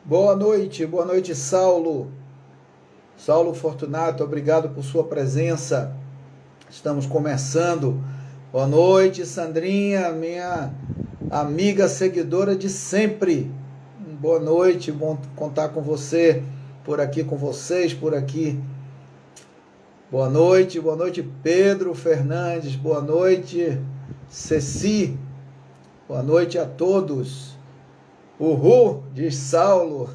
Boa noite, Saulo. Saulo Fortunato, obrigado por sua presença. Estamos começando. Boa noite, Sandrinha, minha amiga seguidora de sempre. Boa noite, bom contar com você, por aqui com vocês, por aqui. Boa noite, Pedro Fernandes, boa noite, Ceci, boa noite a todos. Uhul, diz Saulo.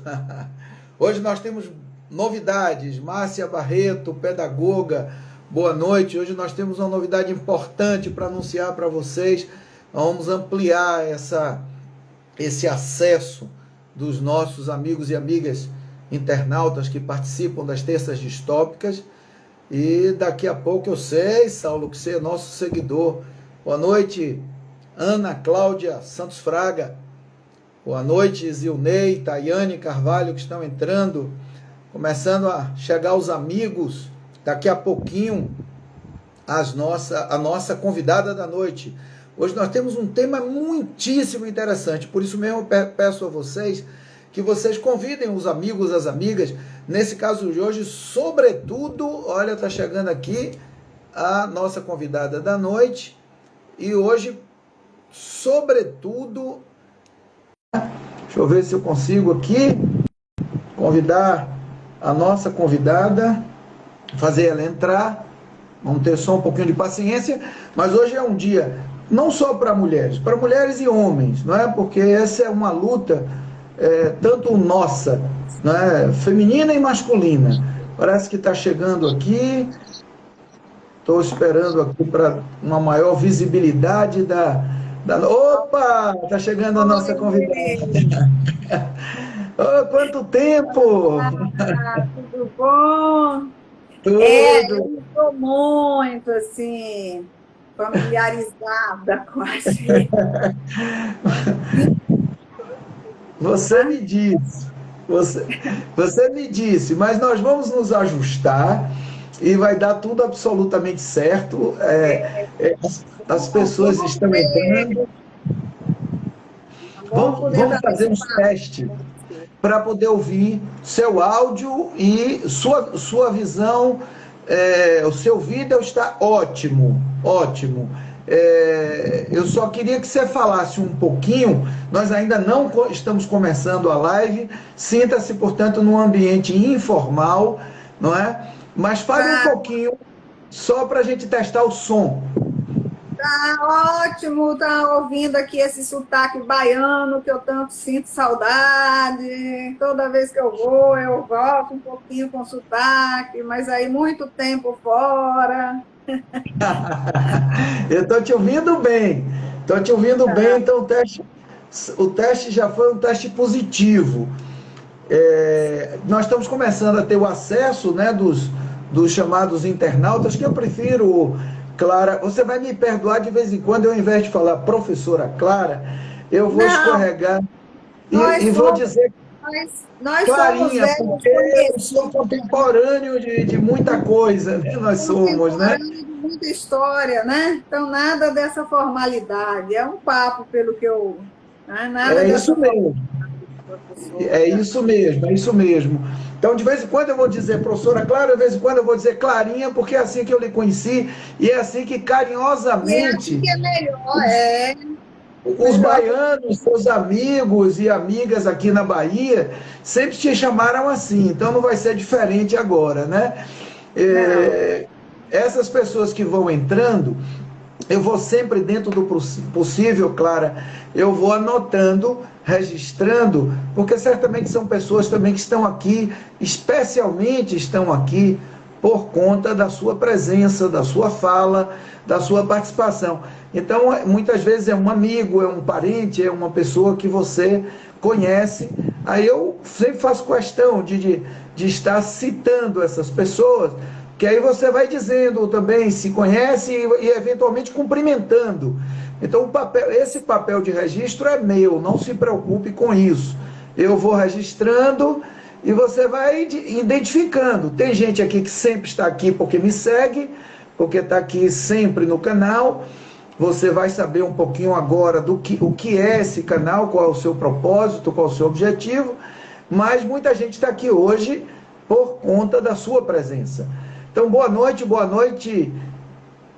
Hoje nós temos novidades. Márcia Barreto, pedagoga, boa noite. Hoje nós temos uma novidade importante para anunciar para vocês. Vamos ampliar esse acesso dos nossos amigos e amigas internautas que participam das terças distópicas. E daqui a pouco eu sei, Saulo, que você é nosso seguidor. Boa noite, Ana Cláudia Santos Fraga. Boa noite, Zilnei, Tayane Carvalho, que estão entrando. Começando a chegar os amigos. Daqui a pouquinho, a nossa convidada da noite. Hoje nós temos um tema muitíssimo interessante. Por isso mesmo eu peço a vocês que vocês convidem os amigos, as amigas. Nesse caso de hoje, sobretudo, olha, está chegando aqui a nossa convidada da noite. E hoje, sobretudo, deixa eu ver se eu consigo aqui convidar a nossa convidada, fazer ela entrar. Vamos ter só um pouquinho de paciência, mas hoje é um dia não só para mulheres e homens, não é? Porque essa é uma luta tanto nossa, não é? Feminina e masculina. Parece que está chegando aqui. Estou esperando aqui para uma maior visibilidade Opa! Está chegando a nossa convidada. Oh, quanto tempo! Tudo bom? Tudo. Eu estou muito, assim, familiarizada com a gente. Você me disse, mas nós vamos nos ajustar e vai dar tudo absolutamente certo. As pessoas estão entrando. Vamos fazer uns testes para poder ouvir seu áudio e sua visão. O seu vídeo está ótimo. Eu só queria que você falasse um pouquinho. Nós ainda não estamos começando a live. Sinta-se, portanto, num ambiente informal, não é? Mas fale um pouquinho, só para a gente testar o som. Tá ótimo, tá ouvindo aqui esse sotaque baiano que eu tanto sinto saudade. Toda vez que eu volto um pouquinho com sotaque, mas aí muito tempo fora. Eu estou te ouvindo bem, então o teste já foi um teste positivo. Nós estamos começando a ter o acesso, né, dos chamados internautas, que eu prefiro, Clara, você vai me perdoar de vez em quando, eu, ao invés de falar professora Clara, eu vou escorregar e vou dizer nós Clarinha, somos porque eu sou contemporâneo de muita coisa, né? Nós somos, né? De muita história, né? Então, nada dessa formalidade. É um papo, pelo que eu... Nada isso mesmo. É isso mesmo. Então, de vez em quando eu vou dizer professora Clara, de vez em quando eu vou dizer Clarinha, porque é assim que eu lhe conheci e é assim que carinhosamente... que é melhor, Os baianos, seus amigos e amigas aqui na Bahia, sempre te chamaram assim, então não vai ser diferente agora, né? Essas pessoas que vão entrando, eu vou sempre, dentro do possível, Clara, eu vou anotando, registrando, porque certamente são pessoas também que estão aqui, especialmente estão aqui por conta da sua presença, da sua fala, da sua participação. Então, muitas vezes é um amigo, é um parente, é uma pessoa que você conhece. Aí eu sempre faço questão de estar citando essas pessoas, que aí você vai dizendo também se conhece e eventualmente cumprimentando. Então, esse papel de registro é meu, não se preocupe com isso. Eu vou registrando e você vai identificando. Tem gente aqui que sempre está aqui porque me segue, porque está aqui sempre no canal. Você vai saber um pouquinho agora o que é esse canal, qual é o seu propósito, qual é o seu objetivo, mas muita gente está aqui hoje por conta da sua presença. Então, boa noite,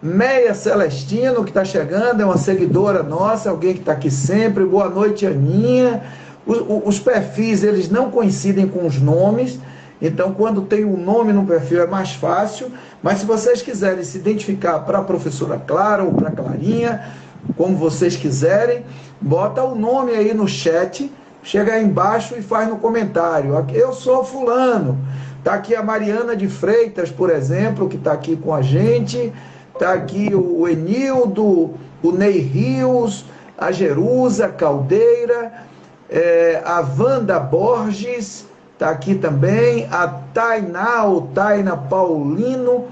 Meia Celestino, que está chegando, é uma seguidora nossa, alguém que está aqui sempre. Boa noite, Aninha. Os perfis, eles não coincidem com os nomes, então quando tem um nome no perfil é mais fácil, mas se vocês quiserem se identificar para a professora Clara ou para a Clarinha, como vocês quiserem, bota o nome aí no chat, chega aí embaixo e faz no comentário. Eu sou fulano. Está aqui a Mariana de Freitas, por exemplo, que está aqui com a gente. Está aqui o Enildo, o Ney Rios, a Jerusa Caldeira, a Wanda Borges, está aqui também, a Tainá, ou Taina Paulino,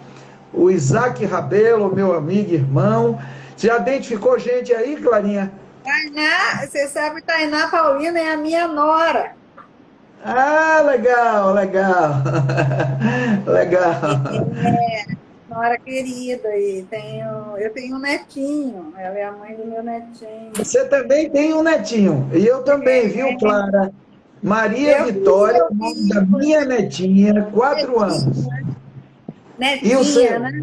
o Isaac Rabelo, meu amigo e irmão. Você já identificou gente aí, Clarinha? Tainá, você sabe, Tainá Paulino é a minha nora. Ah, legal. Legal. Nora querida, e eu tenho um netinho, ela é a mãe do meu netinho. Você também tem um netinho, e eu também, viu, Clara? Maria Vitória, o nome da minha netinha, 4 anos. Netinha, e o seu? Né?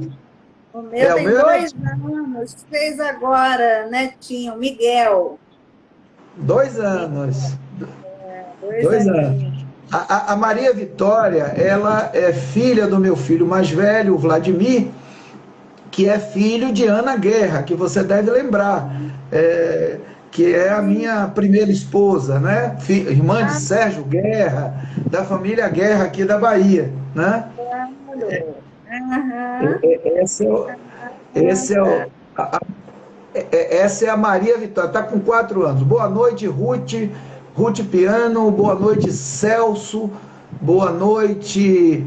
O meu tem 2 anos, fez agora, netinho, Miguel. 2 anos. 2 anos. A Maria Vitória, ela é filha do meu filho mais velho, o Vladimir, que é filho de Ana Guerra, que você deve lembrar, que é a minha primeira esposa, né? Irmã de Sérgio Guerra, da família Guerra aqui da Bahia, né? Essa é a Maria Vitória, está com 4 anos. Boa noite, Ruth Piano, boa noite, Celso, boa noite,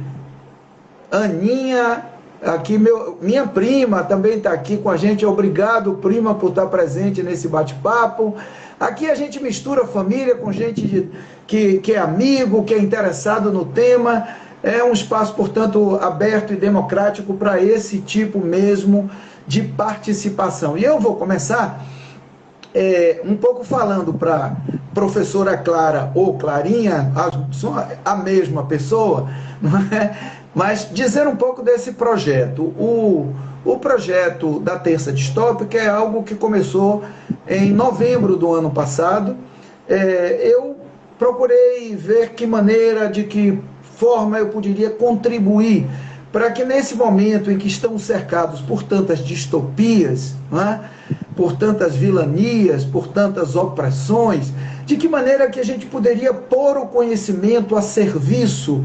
Aninha, aqui minha prima também está aqui com a gente, obrigado, prima, por estar presente nesse bate-papo. Aqui a gente mistura família com gente que é amigo, que é interessado no tema, é um espaço, portanto, aberto e democrático para esse tipo mesmo de participação. E eu vou começar um pouco falando para professora Clara ou Clarinha, são a mesma pessoa, não é? Mas dizer um pouco desse projeto. O projeto da Terça Distópica é algo que começou em novembro do ano passado. Eu procurei ver de que forma eu poderia contribuir para que nesse momento em que estamos cercados por tantas distopias, não é? Por tantas vilanias, por tantas opressões, de que maneira que a gente poderia pôr o conhecimento a serviço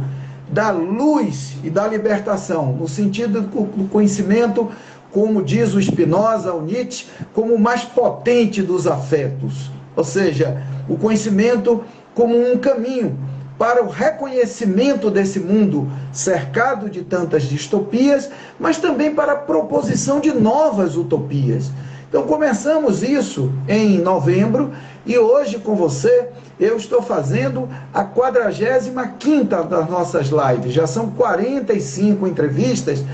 da luz e da libertação, no sentido do conhecimento, como diz o Spinoza, o Nietzsche, como o mais potente dos afetos, ou seja, o conhecimento como um caminho para o reconhecimento desse mundo cercado de tantas distopias, mas também para a proposição de novas utopias. Então começamos isso em novembro e hoje com você eu estou fazendo a 45ª das nossas lives. Já são 45 entrevistas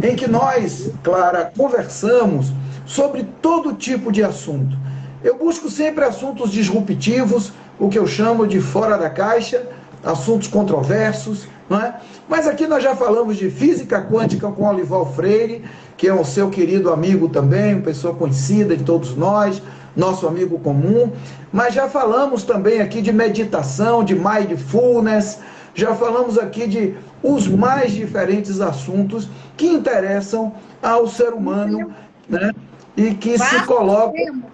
em que nós, Clara, conversamos sobre todo tipo de assunto. Eu busco sempre assuntos disruptivos, o que eu chamo de fora da caixa, assuntos controversos, não é? Mas aqui nós já falamos de física quântica com Olival Freire, que é o seu querido amigo também, uma pessoa conhecida de todos nós, nosso amigo comum, mas já falamos também aqui de meditação, de mindfulness, já falamos aqui de os mais diferentes assuntos que interessam ao ser humano, né? E que se colocam...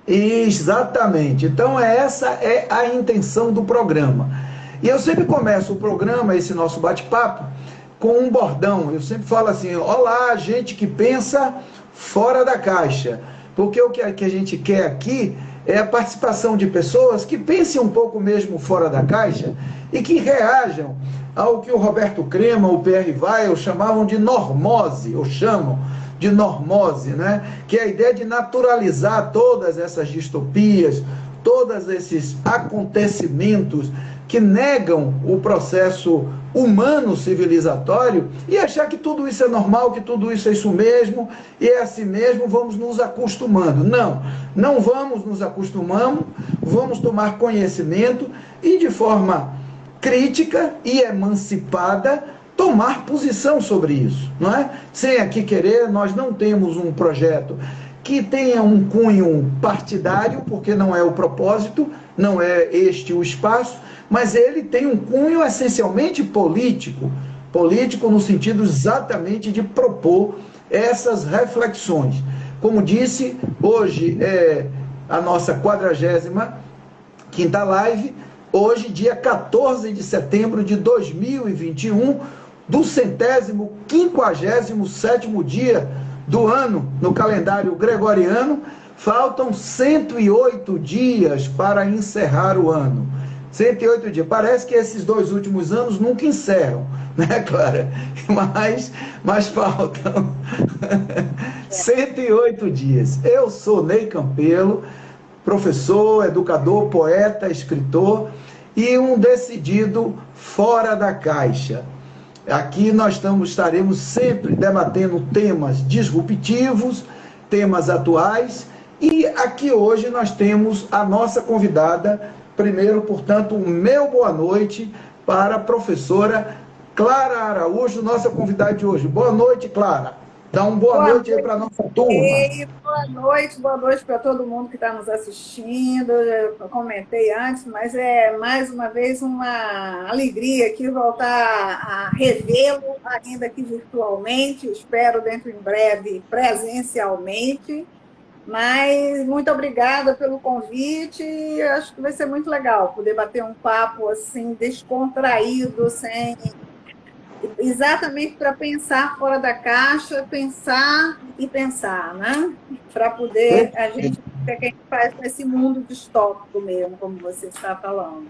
Exatamente. Então essa é a intenção do programa. E eu sempre começo o programa, esse nosso bate-papo, com um bordão. Eu sempre falo assim: olá, gente que pensa fora da caixa. Porque o que a gente quer aqui é a participação de pessoas que pensem um pouco mesmo fora da caixa e que reajam ao que o Roberto Crema, o Pierre Weil chamavam de normose, ou chamam de normose, né? Que é a ideia de naturalizar todas essas distopias, todos esses acontecimentos que negam o processo humano civilizatório e achar que tudo isso é normal, que tudo isso é isso mesmo, e é assim mesmo, vamos nos acostumando. Não, não vamos nos acostumando, vamos tomar conhecimento e de forma crítica e emancipada tomar posição sobre isso, não é? Sem aqui querer, nós não temos um projeto que tenha um cunho partidário, porque não é o propósito, não é este o espaço, mas ele tem um cunho essencialmente político, político no sentido exatamente de propor essas reflexões. Como disse, hoje é a nossa 45ª live, hoje, dia 14 de setembro de 2021, do 157º dia do ano no calendário gregoriano. Faltam 108 dias para encerrar o ano. 108 dias. Parece que esses 2 últimos anos nunca encerram, né, Clara? Mas faltam 108 dias. Eu sou Ney Campelo, professor, educador, poeta, escritor e um decidido fora da caixa. Aqui nós estaremos sempre debatendo temas disruptivos, temas atuais, e aqui hoje nós temos a nossa convidada. Primeiro, portanto, o meu boa noite para a professora Clara Araújo, nossa convidada de hoje. Boa noite, Clara. Dá uma boa noite aí para a nossa turma. Boa noite para todo mundo que está nos assistindo. Eu comentei antes, mas é mais uma vez uma alegria aqui voltar a revê-lo, ainda que virtualmente, espero dentro em breve presencialmente. Mas muito obrigada pelo convite, acho que vai ser muito legal poder bater um papo assim descontraído, sem exatamente para pensar fora da caixa, pensar e pensar, né? Para poder a gente ver o que a gente faz nesse mundo distópico mesmo, como você está falando.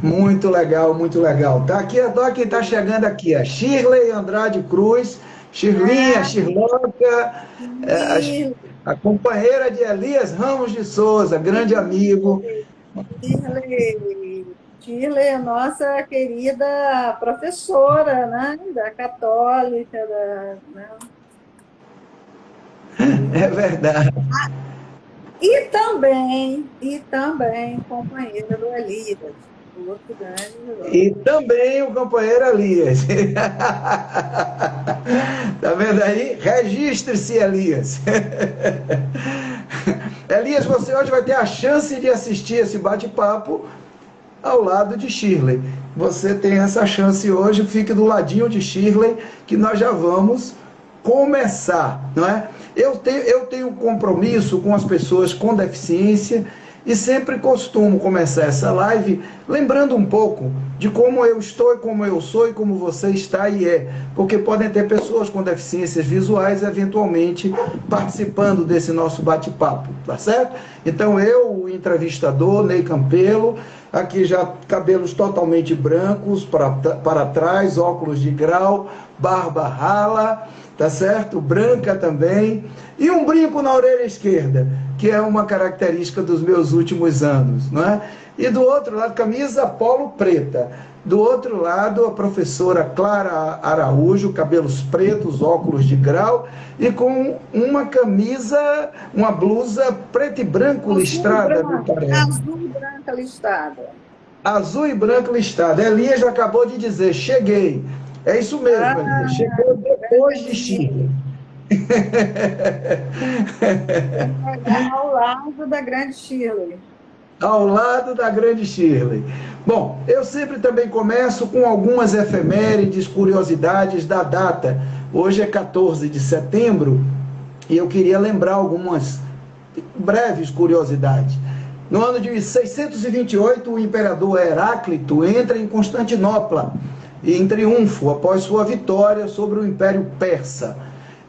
Muito legal, muito legal. Tá aqui, adoro quem está chegando aqui, a Shirley Andrade Cruz, Shirlinha, Shirloca, a companheira de Elias Ramos de Souza, grande amigo. Shirley é nossa querida professora, né, da Católica, né? É verdade. E também companheira do Elias, o outro grande. E também o companheiro Elias. Tá vendo aí? Registre-se, Elias. Elias, você hoje vai ter a chance de assistir esse bate-papo ao lado de Shirley. Você tem essa chance hoje, fique do ladinho de Shirley, que nós já vamos começar, não é? Eu tenho um compromisso com as pessoas com deficiência e sempre costumo começar essa live lembrando um pouco de como eu estou e como eu sou e como você está e é, porque podem ter pessoas com deficiências visuais eventualmente participando desse nosso bate-papo, tá certo? Então eu, o entrevistador, Ney Campelo, aqui já cabelos totalmente brancos para trás, óculos de grau, barba rala, tá certo? Branca também, e um brinco na orelha esquerda, que é uma característica dos meus últimos anos, não é? E do outro lado, camisa polo preta. Do outro lado, a professora Clara Araújo, cabelos pretos, óculos de grau, e com uma camisa, uma blusa preto e branco listrada. Azul e branca listrada. Azul e branco listrada. Elias já acabou de dizer, cheguei. É isso mesmo, Elias. Chegou depois de Chile. Ao lado da grande Shirley. Ao lado da grande Shirley. Bom, eu sempre também começo com algumas efemérides, curiosidades da data. Hoje é 14 de setembro e eu queria lembrar algumas breves curiosidades. No ano de 628, o imperador Heráclito entra em Constantinopla em triunfo após sua vitória sobre o Império Persa.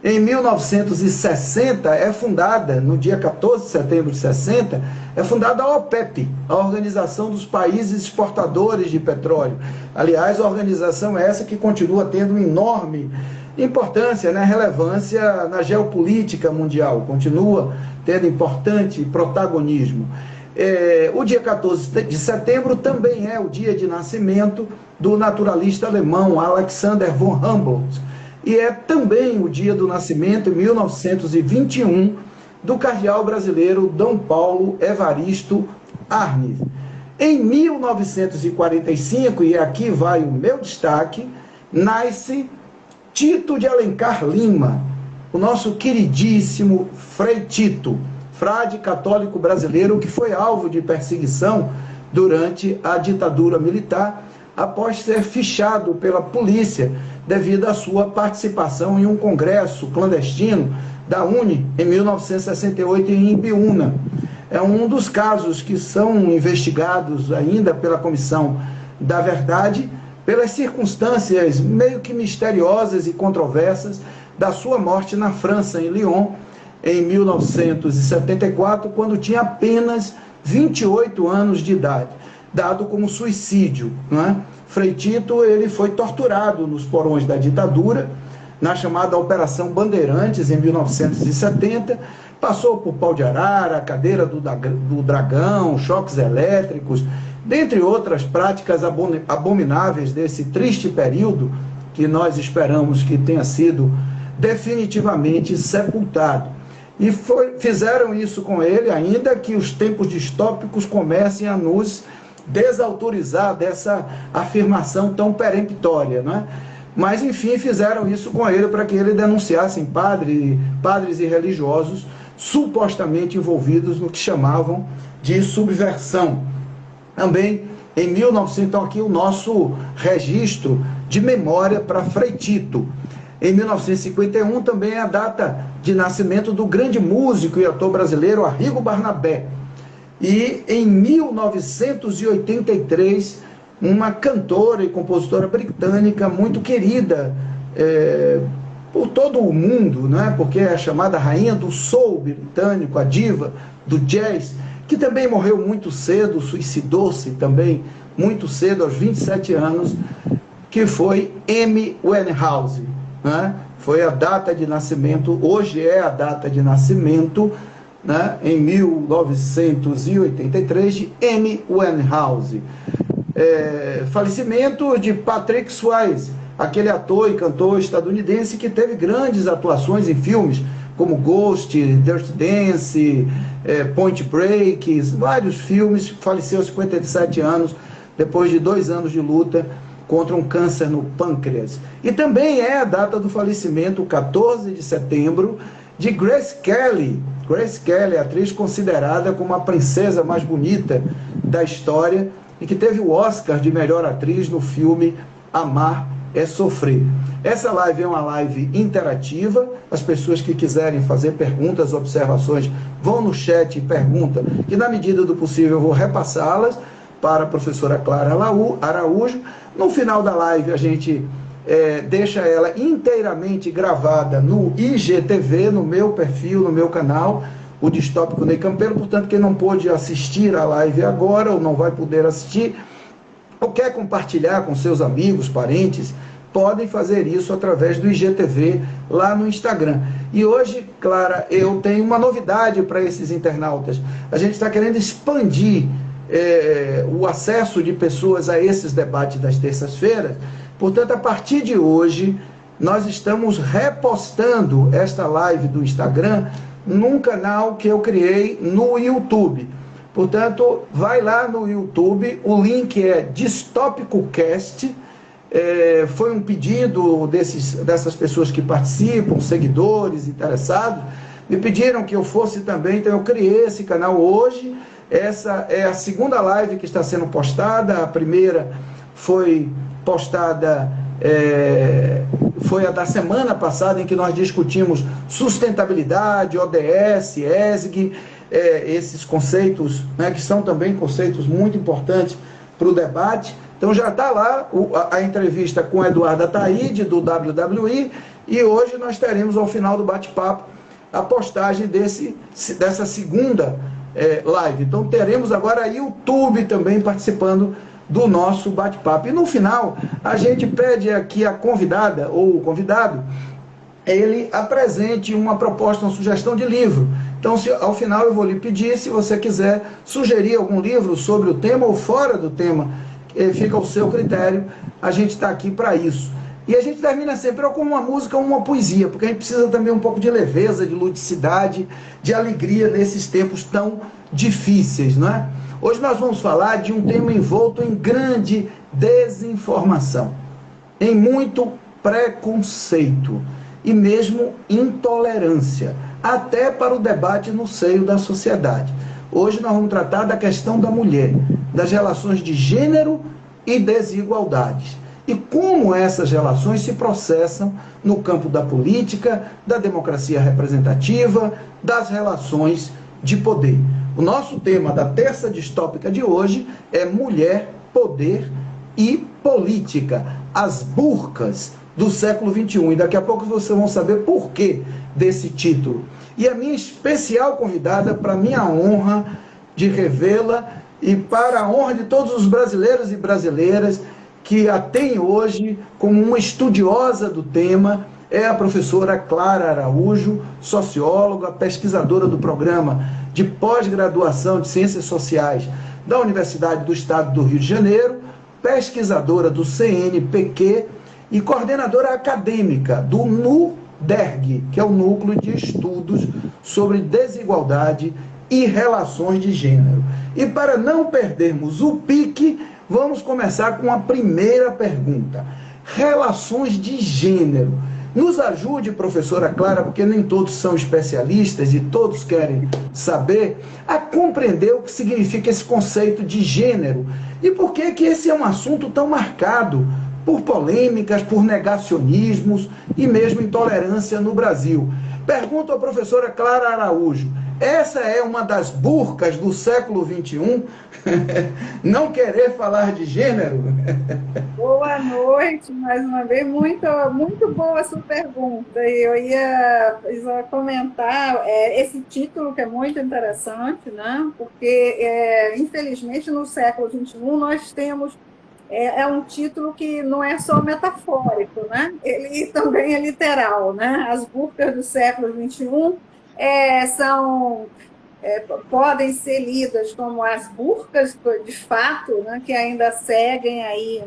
Em 1960, é fundada, no dia 14 de setembro de 60, é fundada a OPEP, a Organização dos Países Exportadores de Petróleo. Aliás, a organização é essa que continua tendo enorme importância, né, relevância na geopolítica mundial, continua tendo importante protagonismo. O dia 14 de setembro também é o dia de nascimento do naturalista alemão Alexander von Humboldt, e é também o dia do nascimento, em 1921, do cardeal brasileiro Dom Paulo Evaristo Arnes. Em 1945, e aqui vai o meu destaque, nasce Tito de Alencar Lima, o nosso queridíssimo Frei Tito, frade católico brasileiro que foi alvo de perseguição durante a ditadura militar, após ser fichado pela polícia devido à sua participação em um congresso clandestino da UNE em 1968 em Ibiúna. É um dos casos que são investigados ainda pela Comissão da Verdade, pelas circunstâncias meio que misteriosas e controversas da sua morte na França, em Lyon, em 1974, quando tinha apenas 28 anos de idade, dado como suicídio, não é? Frei Tito, ele foi torturado nos porões da ditadura, na chamada Operação Bandeirantes, em 1970, passou por pau de arara, cadeira do dragão, choques elétricos, dentre outras práticas abomináveis desse triste período, que nós esperamos que tenha sido definitivamente sepultado. E fizeram isso com ele, ainda que os tempos distópicos comecem a nos desautorizar dessa afirmação tão peremptória, não é? Mas, enfim, fizeram isso com ele para que ele denunciasse padres e religiosos supostamente envolvidos no que chamavam de subversão. Também, em 1900, então aqui o nosso registro de memória para Frei Tito. Em 1951 também é a data de nascimento do grande músico e ator brasileiro Arrigo Barnabé. E em 1983, uma cantora e compositora britânica muito querida por todo o mundo, né? Porque é a chamada rainha do soul britânico, a diva do jazz, que também morreu muito cedo, suicidou-se também muito cedo, aos 27 anos, que foi Amy Winehouse, né? Foi a data de nascimento, hoje é a data de nascimento, né, em 1983, de Amy Winehouse. Falecimento de Patrick Swayze, aquele ator e cantor estadunidense que teve grandes atuações em filmes como Ghost, Dirty Dance, Point Break, vários filmes. Faleceu aos 57 anos, depois de 2 anos de luta contra um câncer no pâncreas. E também é a data do falecimento, 14 de setembro, de Grace Kelly. Grace Kelly, atriz considerada como a princesa mais bonita da história e que teve o Oscar de melhor atriz no filme Amar é Sofrer. Essa live é uma live interativa. As pessoas que quiserem fazer perguntas, observações, vão no chat e perguntam, que na medida do possível eu vou repassá-las para a professora Clara Araújo. No final da live a gente deixa ela inteiramente gravada no IGTV, no meu perfil, no meu canal, o Distópico Ney Campelo. Portanto, quem não pôde assistir a live agora, ou não vai poder assistir, ou quer compartilhar com seus amigos, parentes, podem fazer isso através do IGTV lá no Instagram. E hoje, Clara, eu tenho uma novidade para esses internautas. A gente está querendo expandir o acesso de pessoas a esses debates das terças-feiras. Portanto, a partir de hoje, nós estamos repostando esta live do Instagram num canal que eu criei no YouTube. Portanto, vai lá no YouTube, o link é Distópico Cast. Foi um pedido dessas pessoas que participam, seguidores, interessados, me pediram que eu fosse também, então eu criei esse canal hoje. Essa é a segunda live que está sendo postada. A primeira foi postada, foi a da semana passada, em que nós discutimos sustentabilidade, ODS, ESG, esses conceitos, né, que são também conceitos muito importantes para o debate. Então já está lá a entrevista com Eduardo Ataíde, do WWE, e hoje nós teremos, ao final do bate-papo, a postagem dessa segunda live. Então teremos agora a YouTube também participando do nosso bate-papo. E no final, a gente pede aqui a convidada ou o convidado, ele apresente uma proposta, uma sugestão de livro Então, ao final eu vou lhe pedir, se você quiser sugerir algum livro sobre o tema ou fora do tema, fica ao seu critério, a gente está aqui para isso. E a gente termina sempre ou com uma música ou uma poesia, porque a gente precisa também um pouco de leveza, de ludicidade, de alegria nesses tempos tão difíceis, não é? Hoje nós vamos falar de um tema envolto em grande desinformação, em muito preconceito e mesmo intolerância, até para o debate no seio da sociedade. Hoje nós vamos tratar da questão da mulher, das relações de gênero e desigualdades, e como essas relações se processam no campo da política, da democracia representativa, das relações de poder. O nosso tema da terça distópica de hoje é mulher, poder e política, as burcas do século XXI. E daqui a pouco vocês vão saber por que desse título. E a minha especial convidada, para minha honra de revê-la e para a honra de todos os brasileiros e brasileiras que a têm hoje como uma estudiosa do tema, é a professora Clara Araújo, socióloga, pesquisadora do programa de pós-graduação de Ciências Sociais da Universidade do Estado do Rio de Janeiro, pesquisadora do CNPq e coordenadora acadêmica do NUDERG, que é o Núcleo de Estudos sobre Desigualdade e Relações de Gênero. E para não perdermos o pique, vamos começar com a primeira pergunta. Relações de gênero. Nos ajude, professora Clara, porque nem todos são especialistas e todos querem saber, a compreender o que significa esse conceito de gênero e por que esse é um assunto tão marcado por polêmicas, por negacionismos e mesmo intolerância no Brasil. Pergunto à professora Clara Araújo, essa é uma das burcas do século XXI? Não querer falar de gênero? Boa noite, mais uma vez. Muito boa a sua pergunta. Eu ia comentar esse título, que é muito interessante, né? Porque, infelizmente, no século XXI, nós temos... É um título que não é só metafórico, né? Ele também é literal, né? As burcas do século XXI podem ser lidas como as burcas, de fato, né? Que ainda seguem aí,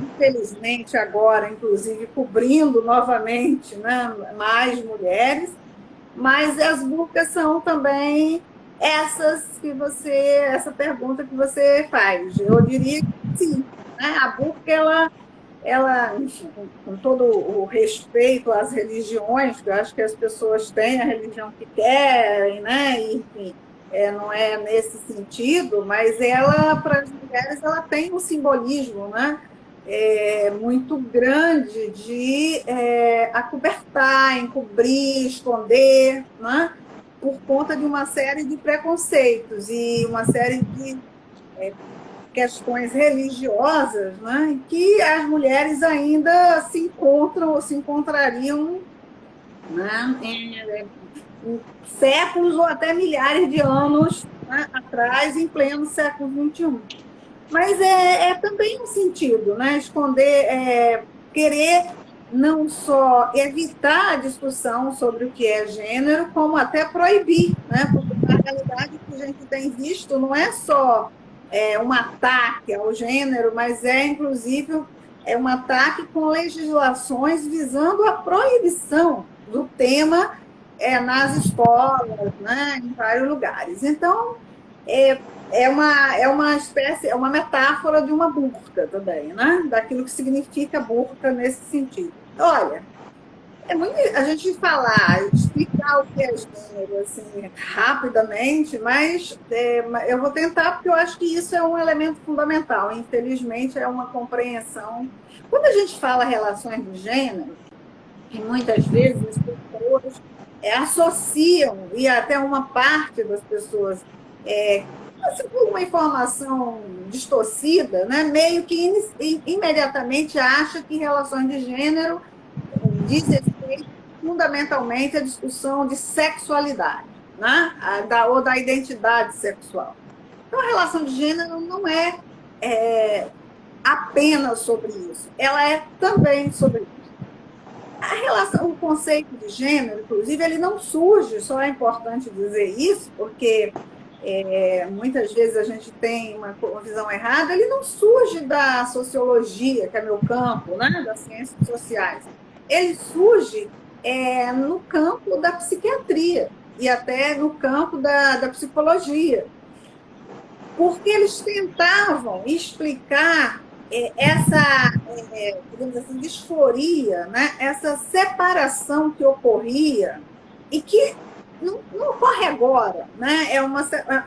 infelizmente agora, inclusive, cobrindo novamente, né? Mais mulheres, mas as burcas são também essa pergunta que você faz. Eu diria que sim, né? A burca, ela, enfim, com todo o respeito às religiões, que eu acho que as pessoas têm a religião que querem, né? E, enfim, não é nesse sentido, mas ela, para as mulheres, ela tem um simbolismo, né? Muito grande de acobertar, encobrir, esconder, né? Por conta de uma série de preconceitos e uma série de questões religiosas, né, que as mulheres ainda se encontram ou se encontrariam, né, em séculos ou até milhares de anos, né, atrás, em pleno século XXI. Mas também um sentido, né, esconder, querer não só evitar a discussão sobre o que é gênero, como até proibir, né? Porque na realidade o que a gente tem visto não é só um ataque ao gênero, mas inclusive um ataque com legislações visando a proibição do tema nas escolas, né? Em vários lugares. Então, é uma espécie, é uma metáfora de uma burca também, né? Daquilo que significa burca nesse sentido. Olha, a gente explicar o que é gênero, assim, rapidamente, mas eu vou tentar, porque eu acho que isso é um elemento fundamental. Infelizmente, é uma compreensão. Quando a gente fala relações de gênero, que muitas vezes as pessoas associam, e até uma parte das pessoas, por uma informação distorcida, né, meio que imediatamente acha que relações de gênero diz respeito fundamentalmente à discussão de sexualidade, né, ou da identidade sexual. Então, a relação de gênero não é apenas sobre isso, ela é também sobre isso. A relação, o conceito de gênero, inclusive, ele não surge, só é importante dizer isso, porque muitas vezes a gente tem uma visão errada, ele não surge da sociologia, que é meu campo, né, das ciências sociais. Ele surge no campo da psiquiatria e até no campo da psicologia, porque eles tentavam explicar essa, digamos assim, disforia, né? Essa separação que ocorria e que não ocorre agora, né?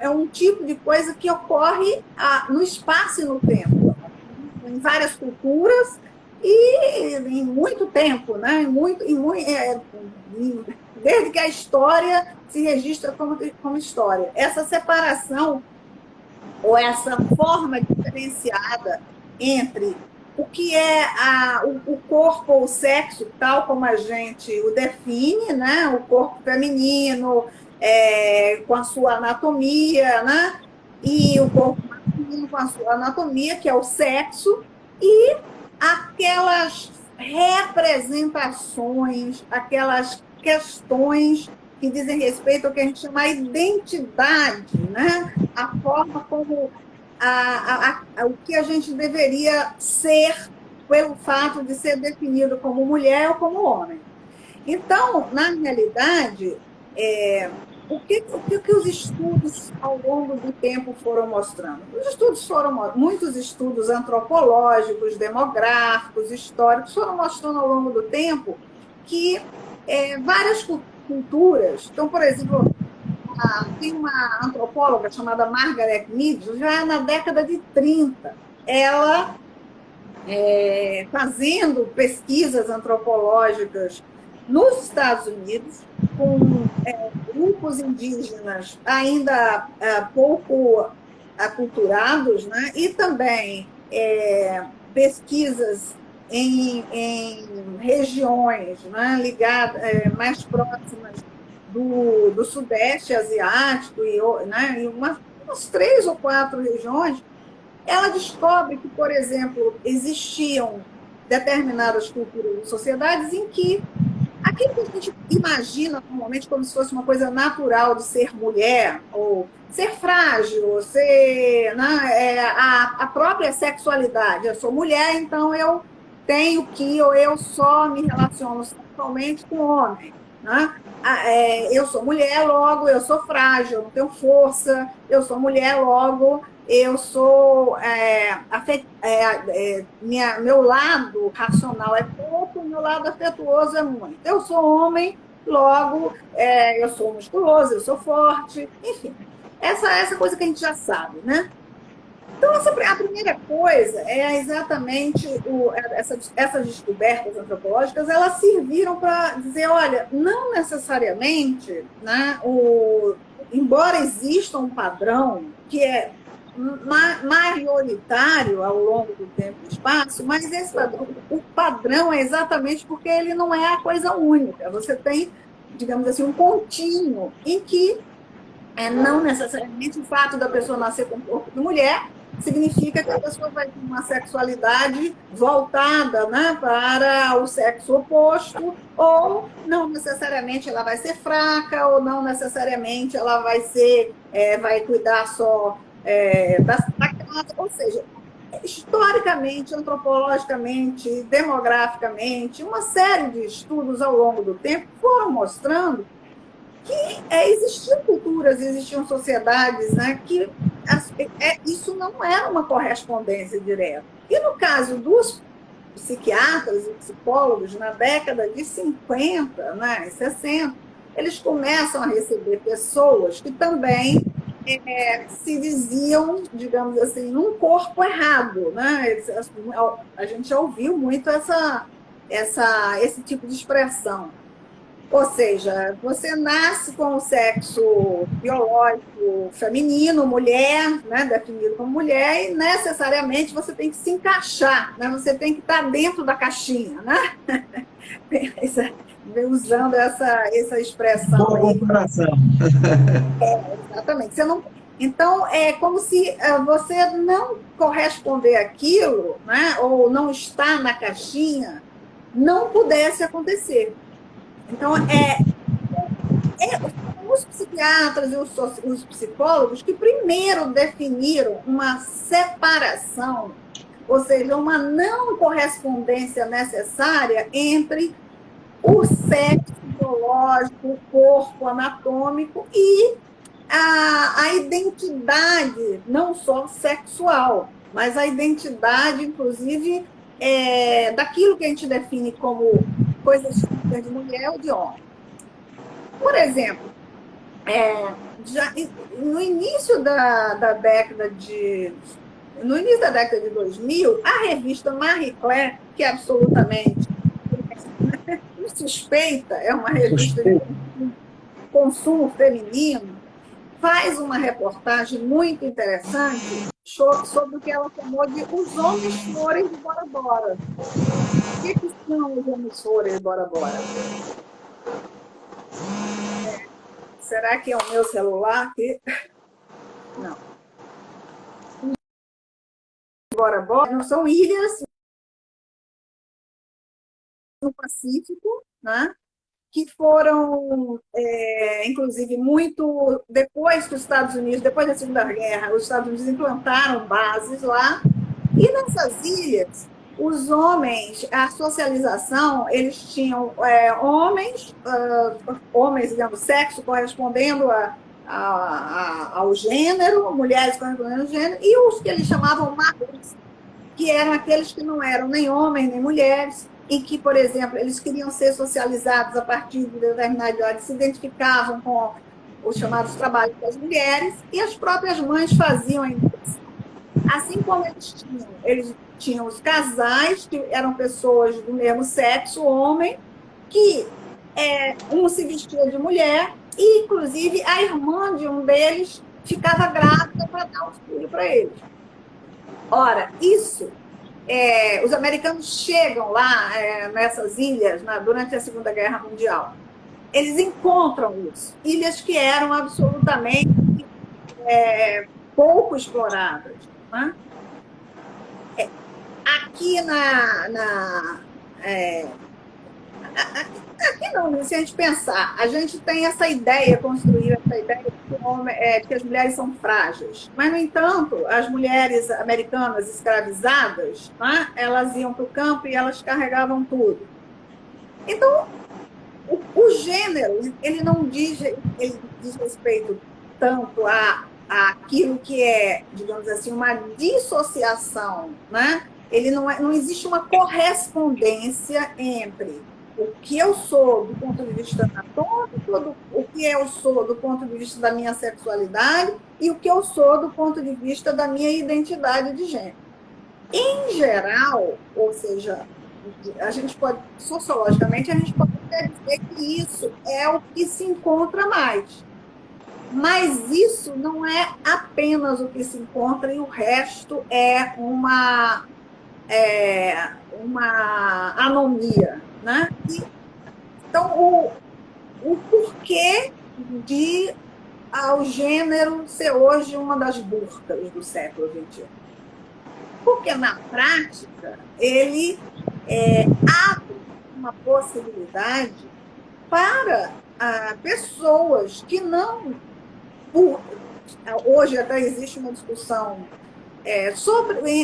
É um tipo de coisa que ocorre no espaço e no tempo, em várias culturas e em muito tempo, né? Desde que a história se registra como história. Essa separação ou essa forma diferenciada entre o que é o corpo ou o sexo, tal como a gente o define, né? O corpo feminino, com a sua anatomia, né? E o corpo masculino com a sua anatomia, que é o sexo, e aquelas representações, aquelas questões que dizem respeito ao que a gente chama de identidade, né? A forma como o que a gente deveria ser pelo fato de ser definido como mulher ou como homem. Então, na realidade, o que os estudos ao longo do tempo foram mostrando? Os estudos muitos estudos antropológicos, demográficos, históricos, foram mostrando ao longo do tempo que várias culturas, então, por exemplo, tem uma antropóloga chamada Margaret Mead, já na década de 30, ela, fazendo pesquisas antropológicas nos Estados Unidos, com grupos indígenas ainda pouco aculturados, né? E também pesquisas em regiões, né? Ligadas, mais próximas do Sudeste Asiático, né? E umas 3 ou 4 regiões, ela descobre que, por exemplo, existiam determinadas culturas e sociedades em que aquilo que a gente imagina normalmente como se fosse uma coisa natural de ser mulher, ou ser frágil, ser, né, a própria sexualidade. Eu sou mulher, então eu tenho que, ou eu só me relaciono sexualmente com homem. Né? Eu sou mulher, logo eu sou frágil, eu não tenho força, eu sou mulher, logo eu sou meu lado racional é pouco, meu lado afetuoso é muito. Eu sou homem, logo eu sou musculoso, eu sou forte, enfim. Essa coisa que a gente já sabe, né? Então, a primeira coisa é exatamente essas descobertas antropológicas, elas serviram para dizer, olha, não necessariamente, né, embora exista um padrão que é maioritário ao longo do tempo e do espaço, mas o padrão é exatamente porque ele não é a coisa única. Você tem, digamos assim, um contínuo em que não necessariamente o fato da pessoa nascer com o corpo de mulher significa que a pessoa vai ter uma sexualidade voltada, né, para o sexo oposto, ou não necessariamente ela vai ser fraca, ou não necessariamente ela vai vai cuidar só da casa, ou seja, historicamente, antropologicamente, demograficamente, uma série de estudos ao longo do tempo foram mostrando que existiam culturas, existiam sociedades, né, que isso não era uma correspondência direta. E no caso dos psiquiatras e psicólogos, na década de 50, né, 60, eles começam a receber pessoas que também se diziam, digamos assim, num corpo errado. Né? A gente já ouviu muito esse tipo de expressão. Ou seja, você nasce com o sexo biológico feminino, mulher, né, definido como mulher, e necessariamente você tem que se encaixar, né, você tem que estar dentro da caixinha, né? Usando essa expressão. Boa comparação. Exatamente. Então, é como se você não corresponder àquilo, né, ou não estar na caixinha, não pudesse acontecer. Então, os psiquiatras e os psicólogos que primeiro definiram uma separação, ou seja, uma não correspondência necessária entre o sexo biológico, o corpo anatômico e a identidade, não só sexual, mas a identidade, inclusive, daquilo que a gente define como coisas de mulher ou de homem. Por exemplo, já, no início da década de... No início da década de 2000, a revista Marie Claire, que é absolutamente suspeita, é uma revista de consumo feminino, faz uma reportagem muito interessante sobre o que ela chamou de os homens flores de Bora Bora. O que são os homens flores de Bora Bora? Será que é o meu celular aqui? Não. Bora Bora não são ilhas no Pacífico, né? Que foram, inclusive, muito depois que os Estados Unidos, depois da Segunda Guerra, os Estados Unidos implantaram bases lá, e nessas ilhas, os homens, a socialização, eles tinham homens, digamos, sexo correspondendo ao gênero, mulheres correspondendo ao gênero, e os que eles chamavam maduros, que eram aqueles que não eram nem homens nem mulheres, e que, por exemplo, eles queriam ser socializados a partir de determinada idade, se identificavam com os chamados trabalhos das mulheres, e as próprias mães faziam a educação. Assim como eles tinham os casais, que eram pessoas do mesmo sexo, homem, que um se vestia de mulher, e, inclusive, a irmã de um deles ficava grávida para dar o filho para eles. Ora, isso... os americanos chegam lá, nessas ilhas, durante a Segunda Guerra Mundial. Eles encontram isso. Ilhas que eram absolutamente pouco exploradas. Né? Aqui aqui não, se a gente pensar, a gente tem essa ideia, construir essa ideia de que as mulheres são frágeis. Mas, no entanto, as mulheres americanas escravizadas, né, elas iam para o campo e elas carregavam tudo. Então, o gênero, ele não diz, ele diz respeito tanto àquilo que é, digamos assim, uma dissociação, né? Não existe uma correspondência entre o que eu sou do ponto de vista anatômico, o que eu sou do ponto de vista da minha sexualidade e o que eu sou do ponto de vista da minha identidade de gênero. Em geral, ou seja, a gente pode, sociologicamente, a gente pode até dizer que isso é o que se encontra mais. Mas isso não é apenas o que se encontra e o resto é uma anomia, né? Então, o porquê de ao gênero ser hoje uma das burcas do século XXI? Porque, na prática, ele abre uma possibilidade para pessoas que não... Hoje até existe uma discussão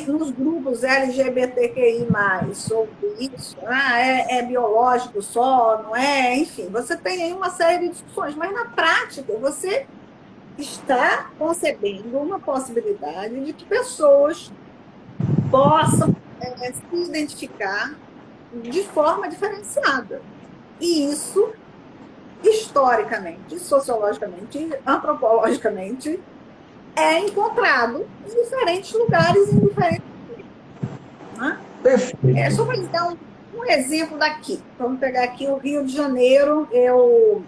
nos grupos LGBTQI+, sobre isso, é biológico só, não é? Enfim, você tem aí uma série de discussões, mas na prática você está concebendo uma possibilidade de que pessoas possam se identificar de forma diferenciada. E isso, historicamente, sociologicamente, antropologicamente, é encontrado em diferentes lugares, em diferentes países. Né? Perfeito. Só para dar um exemplo daqui. Vamos pegar aqui o Rio de Janeiro. Eu,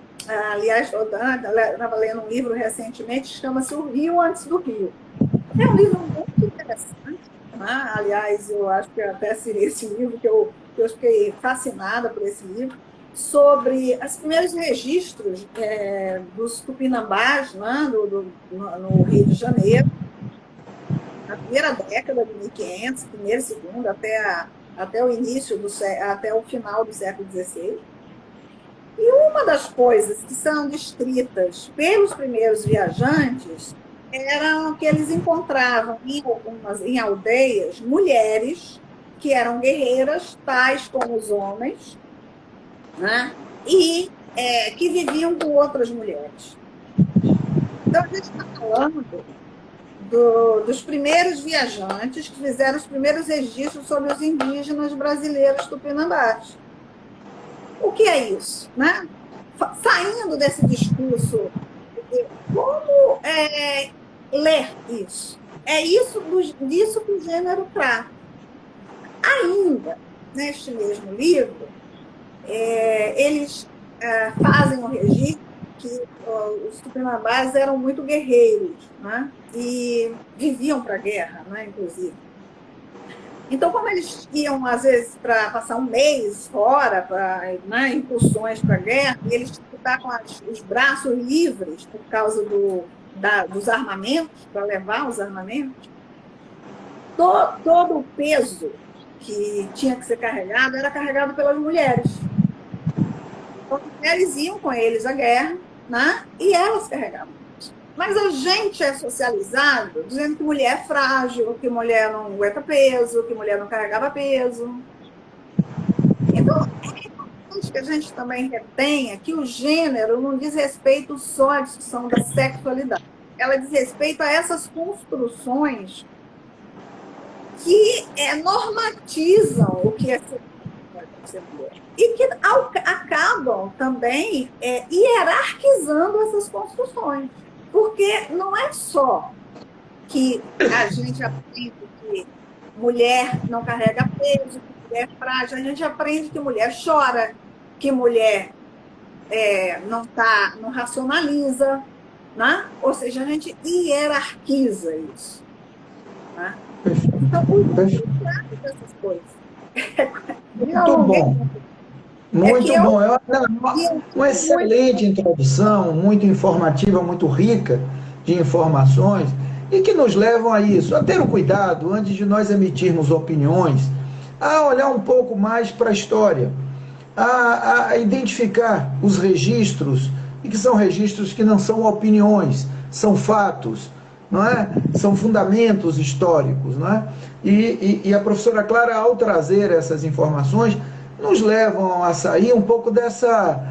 aliás, estava lendo um livro recentemente que chama-se O Rio Antes do Rio. É um livro muito interessante. Né? Aliás, eu acho que até seria esse livro que eu fiquei fascinada por esse livro, sobre os primeiros registros dos tupinambás, né, no Rio de Janeiro, na primeira década de 1500, primeira e segunda, até até o início até o final do século XVI. E uma das coisas que são descritas pelos primeiros viajantes eram que eles encontravam em aldeias mulheres que eram guerreiras, tais como os homens, né? E que viviam com outras mulheres. Então, a gente está falando dos primeiros viajantes que fizeram os primeiros registros sobre os indígenas brasileiros tupinambás. O que é isso? Né? Saindo desse discurso, como ler isso? É disso que o gênero trata. Ainda, neste mesmo livro, eles fazem um registro que os tupinambás eram muito guerreiros, né? E viviam para a guerra, né, inclusive. Então, como eles iam, às vezes, para passar um mês fora, né, incursões para a guerra, e eles tinham que estar com os braços livres por causa dos armamentos, para levar os armamentos, todo o peso que tinha que ser carregado era carregado pelas mulheres. Então, as mulheres iam com eles à guerra, né, e elas carregavam. Mas a gente é socializado dizendo que mulher é frágil, que mulher não aguenta peso, que mulher não carregava peso. Então, é importante que a gente também retenha que o gênero não diz respeito só à discussão da sexualidade. Ela diz respeito a essas construções que normatizam o que é ser mulher. E que acabam também hierarquizando essas construções. Porque não é só que a gente aprende que mulher não carrega peso, que mulher é frágil, a gente aprende que mulher chora, que mulher não racionaliza, né? Ou seja, a gente hierarquiza isso. Né? Então, o trata dessas coisas. Muito bom. Muito bom. Uma excelente introdução, muito informativa, muito rica de informações e que nos levam a isso, a ter o cuidado, antes de nós emitirmos opiniões, a olhar um pouco mais para a história, a identificar os registros, e que são registros que não são opiniões, são fatos, não é? São fundamentos históricos, não é? E a professora Clara, ao trazer essas informações, nos levam a sair um pouco dessa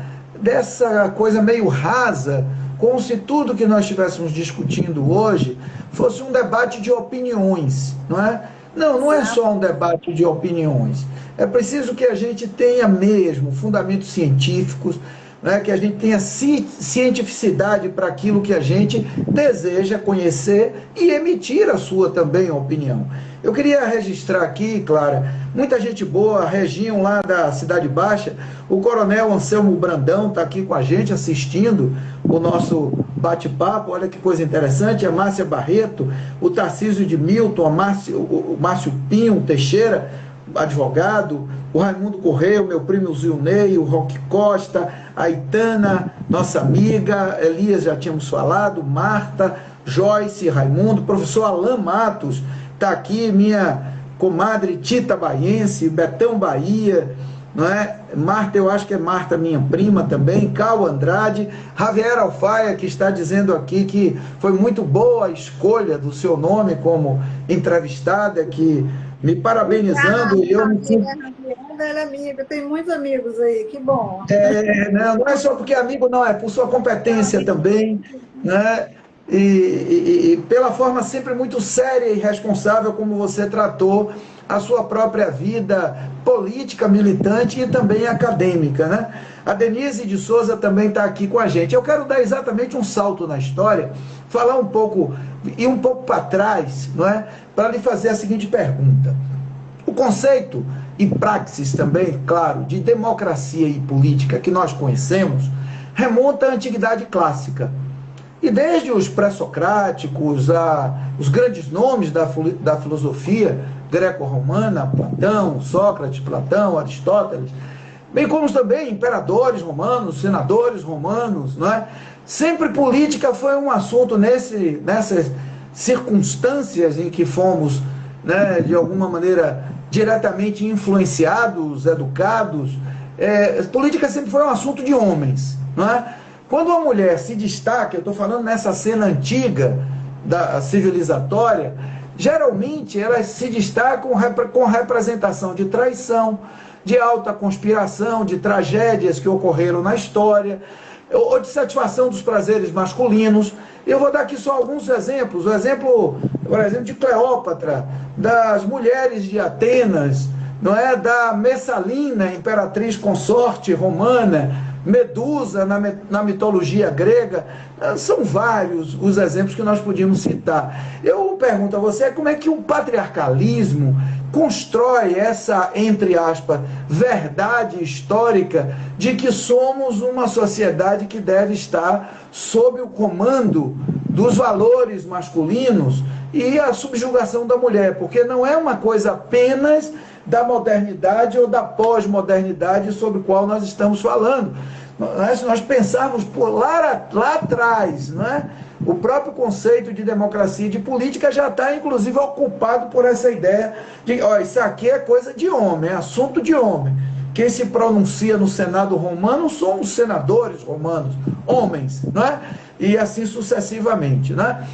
coisa meio rasa, como se tudo que nós estivéssemos discutindo hoje fosse um debate de opiniões, não é? Não é só um debate de opiniões. É preciso que a gente tenha mesmo fundamentos científicos, né, que a gente tenha cientificidade para aquilo que a gente deseja conhecer e emitir a sua também opinião. Eu queria registrar aqui, Clara, muita gente boa, Reginho lá da Cidade Baixa, o Coronel Anselmo Brandão está aqui com a gente assistindo o nosso bate-papo, olha que coisa interessante, a Márcia Barreto, o Tarcísio de Milton, o Márcio Pinho Teixeira, advogado, o Raimundo Correia, o meu primo Zilnei, o Roque Costa, a Itana, nossa amiga, Elias já tínhamos falado, Marta, Joyce, Raimundo, professor Alain Matos, está aqui, minha comadre Tita Baiense, Betão Bahia, não é? Marta, eu acho que é Marta, minha prima também, Cal Andrade, Javier Alfaia, que está dizendo aqui que foi muito boa a escolha do seu nome como entrevistada, que me parabenizando. Eu me sinto... Ela é amiga, tem muitos amigos aí, que bom. Não é só porque amigo, não, é por sua competência também, né? E pela forma sempre muito séria e responsável como você tratou a sua própria vida política, militante e também acadêmica, né? A Denise de Souza também está aqui com a gente. Eu quero dar exatamente um salto na história, falar um pouco, ir um pouco para trás, não é? Para lhe fazer a seguinte pergunta. O conceito e praxis também, claro, de democracia e política que nós conhecemos, remonta à antiguidade clássica. E desde os pré-socráticos, os grandes nomes da filosofia greco-romana, Platão, Sócrates, Platão, Aristóteles, bem como também imperadores romanos, senadores romanos, não é? Sempre política foi um assunto nessas circunstâncias em que fomos, né, de alguma maneira, diretamente influenciados, educados. Política sempre foi um assunto de homens, não é? Quando uma mulher se destaca, eu estou falando nessa cena antiga da civilizatória, geralmente elas se destacam com representação de traição, de alta conspiração, de tragédias que ocorreram na história, ou de satisfação dos prazeres masculinos. Eu vou dar aqui só alguns exemplos. Por exemplo, de Cleópatra, das mulheres de Atenas, não é? Da Messalina, imperatriz consorte romana, Medusa na mitologia grega. São vários os exemplos que nós podíamos citar. Eu pergunto a você, como é que o patriarcalismo constrói essa, entre aspas, verdade histórica de que somos uma sociedade que deve estar sob o comando dos valores masculinos e a subjugação da mulher, porque não é uma coisa apenas da modernidade ou da pós-modernidade sobre o qual nós estamos falando. Se nós pensarmos lá atrás, não é? O próprio conceito de democracia e de política já está, inclusive, ocupado por essa ideia de, isso aqui é coisa de homem, é assunto de homem. Quem se pronuncia no Senado romano são os senadores romanos, homens, não é? E assim sucessivamente, né?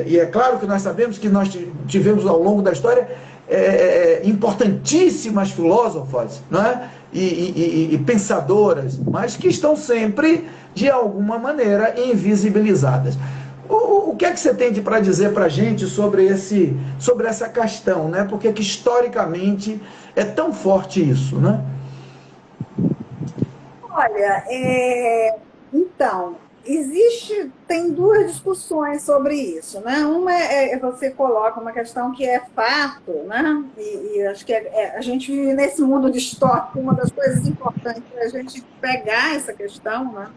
E é claro que nós sabemos que nós tivemos ao longo da história importantíssimas filósofas, não é? E pensadoras, mas que estão sempre, de alguma maneira, invisibilizadas. O que é que você tem para dizer para a gente sobre essa questão, né? Porque que historicamente é tão forte isso, né? Olha, então, tem duas discussões sobre isso, né? Uma você coloca uma questão que é fato, né? E acho que a gente vive nesse mundo distópico, uma das coisas importantes é a gente pegar essa questão, né?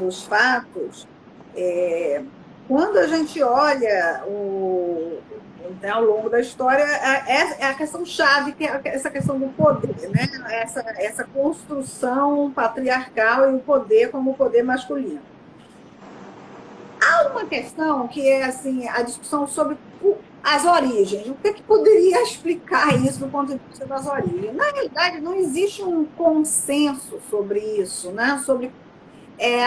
Dos fatos. Quando a gente olha ao longo da história, é a questão chave, que é essa questão do poder, né? Essa construção patriarcal e o poder como poder masculino. Há uma questão que é assim, a discussão sobre as origens. O que poderia explicar isso do ponto de vista das origens? Na realidade, não existe um consenso sobre isso, né?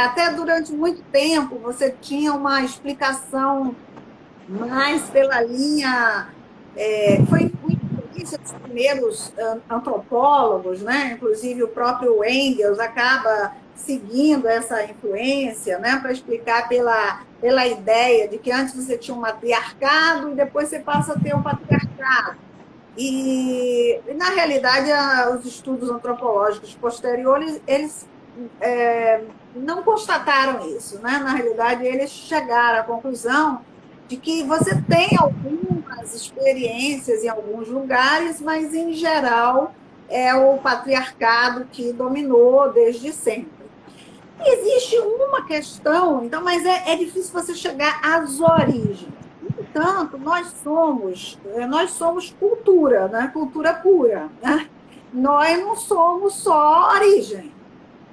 Até durante muito tempo você tinha uma explicação mais pela linha. Foi muito difícil os primeiros antropólogos, né? Inclusive o próprio Engels acaba seguindo essa influência, né? Para explicar pela ideia de que antes você tinha um matriarcado e depois você passa a ter um patriarcado. E na realidade, os estudos antropológicos posteriores, eles não constataram isso, né? Na realidade, eles chegaram à conclusão de que você tem algumas experiências em alguns lugares, mas, em geral, é o patriarcado que dominou desde sempre. Existe uma questão, então, mas é difícil você chegar às origens. Portanto, nós somos cultura, né? Cultura pura, né? Nós não somos só origem,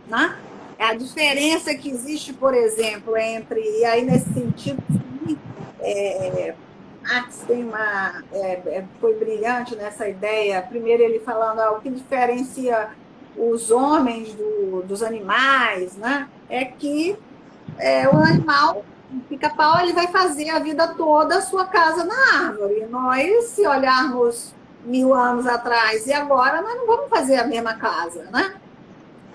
né? A diferença que existe, por exemplo, e aí nesse sentido, Marx foi brilhante nessa ideia. Primeiro ele falando o que diferencia os homens dos animais, né? É que o animal, o pica-pau, ele vai fazer a vida toda a sua casa na árvore. Nós, se olharmos 1000 anos atrás e agora, nós não vamos fazer a mesma casa, né?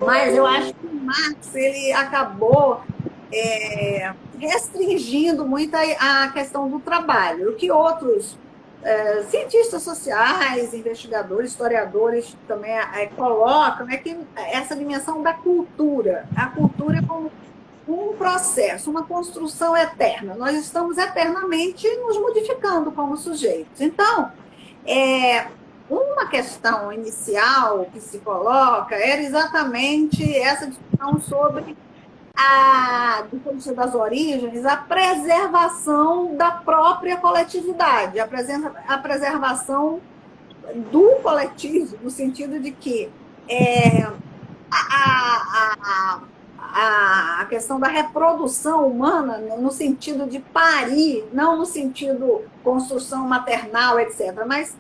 Mas eu acho que o Marx ele acabou restringindo muito a questão do trabalho. O que outros cientistas sociais, investigadores, historiadores também colocam é que essa dimensão da cultura, a cultura é como um processo, uma construção eterna. Nós estamos eternamente nos modificando como sujeitos. Então, uma questão inicial que se coloca era exatamente essa discussão sobre do ponto de vista das origens, a preservação da própria coletividade, a preservação do coletivo, no sentido de que a questão da reprodução humana, no sentido de parir, não no sentido construção maternal, etc., mas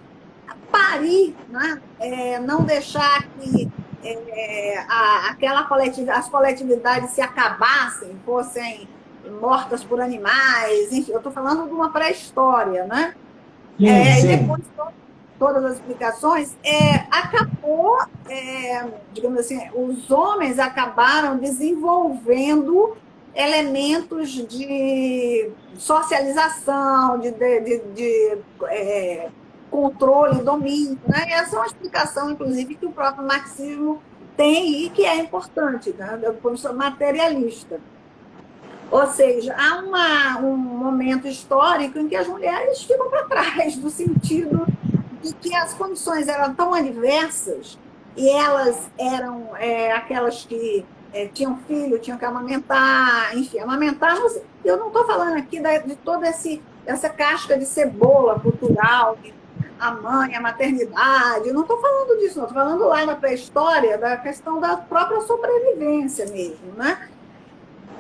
parir, né? Não deixar que as coletividades se acabassem, fossem mortas por animais, enfim, eu estou falando de uma pré-história, né? Sim, E sim. depois todas as explicações, acabou, digamos assim, os homens acabaram desenvolvendo elementos de socialização, controle e domínio, né? E essa é uma explicação, inclusive, que o próprio marxismo tem e que é importante, né? Do ponto de vista materialista. Ou seja, há um momento histórico em que as mulheres ficam para trás, no sentido de que as condições eram tão adversas e elas eram aquelas que tinham filho, tinham que amamentar, enfim, amamentar. Eu não estou falando aqui de toda essa casca de cebola cultural, a mãe, a maternidade, eu não estou falando disso, não, estou falando lá na pré-história da questão da própria sobrevivência mesmo, né?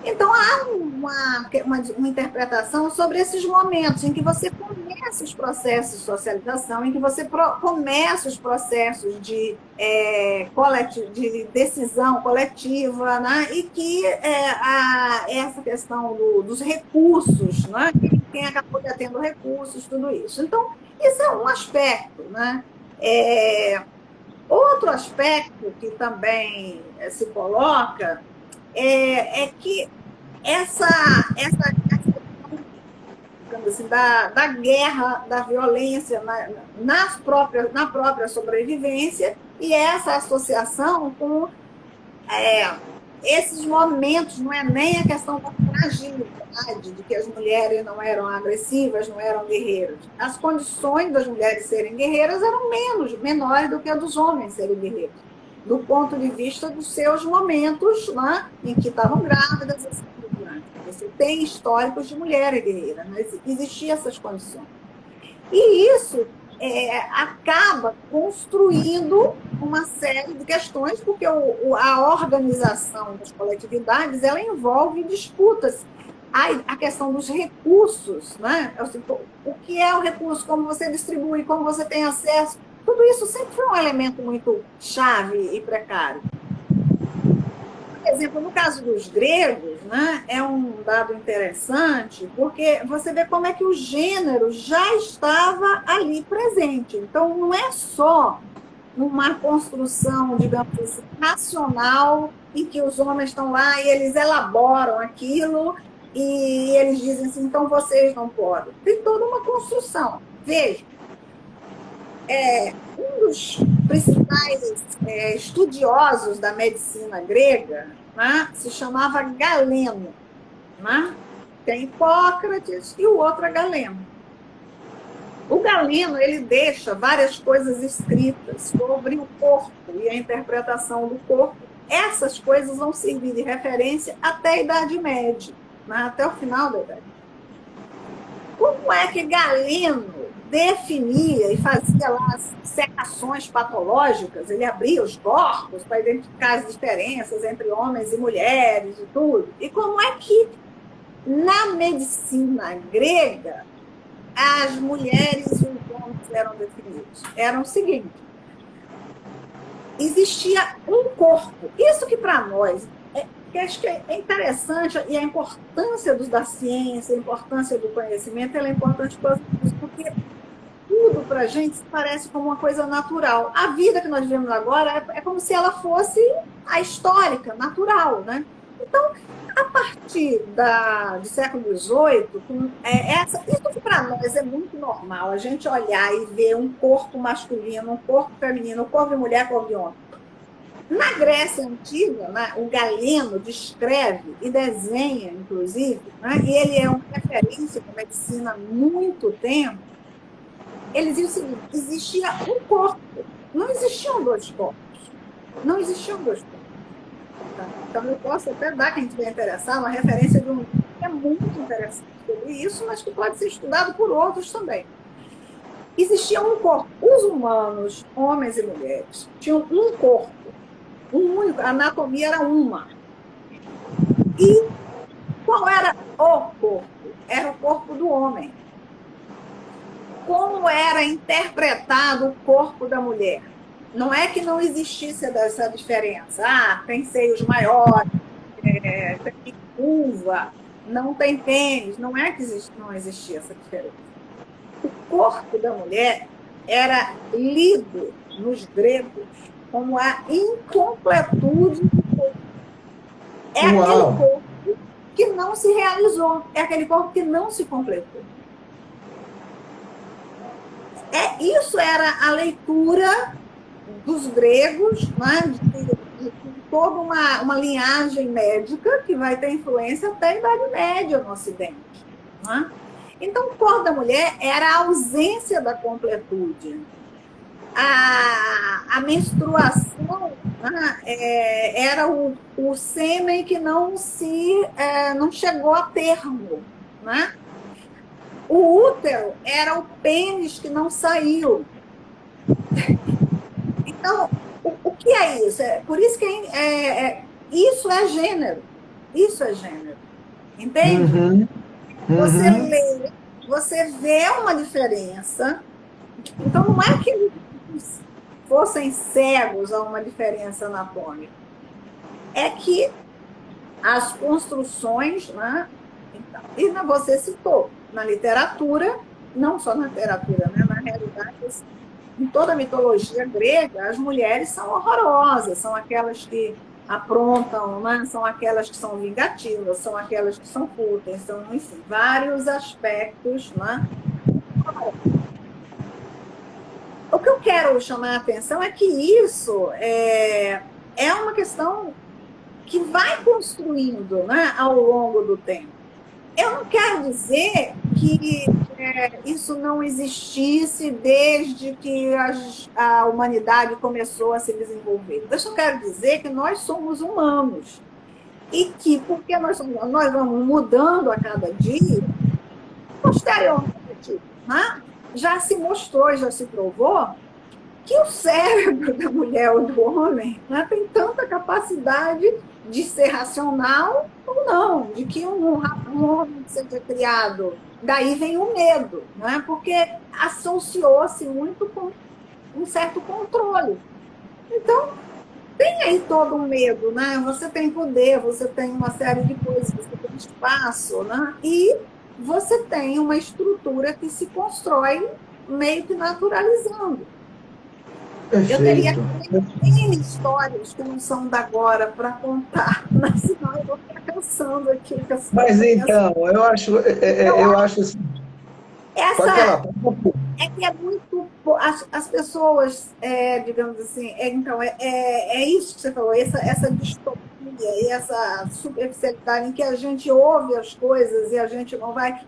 Então, há uma interpretação sobre esses momentos em que você começa os processos de socialização, em que você começa os processos de decisão coletiva, né? E que essa questão dos recursos, né? Quem acabou tendo recursos, tudo isso. Então, isso é um aspecto, né? Outro aspecto que também se coloca que essa digamos assim, da guerra, da violência na própria sobrevivência, e essa associação com esses momentos, não é nem a questão da fragilidade, de que as mulheres não eram agressivas, não eram guerreiras. As condições das mulheres serem guerreiras eram menores do que a dos homens serem guerreiros, do ponto de vista dos seus momentos, né, em que estavam grávidas, assim, você tem históricos de mulheres guerreiras, mas existiam essas condições. E isso acaba construindo uma série de questões, porque a organização das coletividades ela envolve disputas. A questão dos recursos, né? O que é o recurso, como você distribui, como você tem acesso, tudo isso sempre foi um elemento muito chave e precário. Por exemplo, no caso dos gregos, né, é um dado interessante, porque você vê como é que o gênero já estava ali presente. Então, não é só uma construção, digamos assim, racional, em que os homens estão lá e eles elaboram aquilo e eles dizem assim, então vocês não podem. Tem toda uma construção. Veja, um dos principais estudiosos da medicina grega, né, se chamava Galeno. Né? Tem Hipócrates e o outro é Galeno. O Galeno ele deixa várias coisas escritas sobre o corpo e a interpretação do corpo. Essas coisas vão servir de referência até a Idade Média, né, até o final da Idade Média. Como é que Galeno definia e fazia lá as secações patológicas, ele abria os corpos para identificar as diferenças entre homens e mulheres e tudo. E como é que, na medicina grega, as mulheres e os homens eram definidos? Era o seguinte, existia um corpo. Isso que para nós, que acho que é interessante, e a importância da ciência, a importância do conhecimento, ela é importante porque tudo para a gente parece como uma coisa natural. A vida que nós vivemos agora é como se ela fosse a histórica, natural, né? Então, a partir do século XVIII, isso que para nós é muito normal, a gente olhar e ver um corpo masculino, um corpo feminino, um corpo de mulher, um corpo de homem. Na Grécia Antiga, né, o Galeno descreve e desenha, inclusive, né, e ele é uma referência para a medicina há muito tempo. Ele dizia o seguinte, existia um corpo, não existiam dois corpos. Não existiam dois corpos. Tá? Então, eu posso até dar, quem estiver interessado, uma referência de um livro que é muito interessante sobre isso, mas que pode ser estudado por outros também. Existia um corpo. Os humanos, homens e mulheres, tinham um corpo, um único, a anatomia era uma. E qual era o corpo? Era o corpo do homem. como era interpretado o corpo da mulher. Não é que não existisse essa diferença. Ah, tem seios maiores, tem curva, não tem pênis. Não é que não existia essa diferença. O corpo da mulher era lido nos gregos como a incompletude do corpo. É Uau. aquele corpo que não se realizou, é aquele corpo que não se completou. Isso era a leitura dos gregos, né, de toda uma linhagem médica que vai ter influência até a Idade Média no Ocidente. Né? Então, o corpo da mulher era a ausência da completude. A menstruação, né, era o sêmen que não chegou a termo. Né? O útero era o pênis que não saiu. Então, o que é isso? Por isso que isso é gênero. Isso é gênero. Entende? Uhum. Você lê, você vê uma diferença. Então, não é que eles fossem cegos a uma diferença anatômica. É que as construções, né? Então, e você citou, na literatura, não só na literatura, né? Na realidade, em toda a mitologia grega, as mulheres são horrorosas, são aquelas que aprontam, né? São aquelas que são vingativas, são aquelas que são fúteis, são, enfim, vários aspectos. Né? O que eu quero chamar a atenção é que isso é uma questão que vai construindo, né, ao longo do tempo. Eu não quero dizer que isso não existisse desde que a humanidade começou a se desenvolver. Eu só quero dizer que nós somos humanos e que, porque nós vamos mudando a cada dia, posteriormente, né, já se mostrou, já se provou que o cérebro da mulher ou do homem, né, tem tanta capacidade de ser racional ou não, de que um homem seja criado. Daí vem o medo, né, porque associou-se muito com um certo controle. Então, tem aí todo um medo, né? Você tem poder, você tem uma série de coisas, você tem espaço, né? E você tem uma estrutura que se constrói meio que naturalizando. Perfeito. Eu teria N histórias que não são da agora para contar, mas senão eu vou ficar cansando aqui. Mas então, eu acho assim. É que é muito. As pessoas, digamos assim, então, é isso que você falou, essa distopia e essa superficialidade em que a gente ouve as coisas e a gente não vai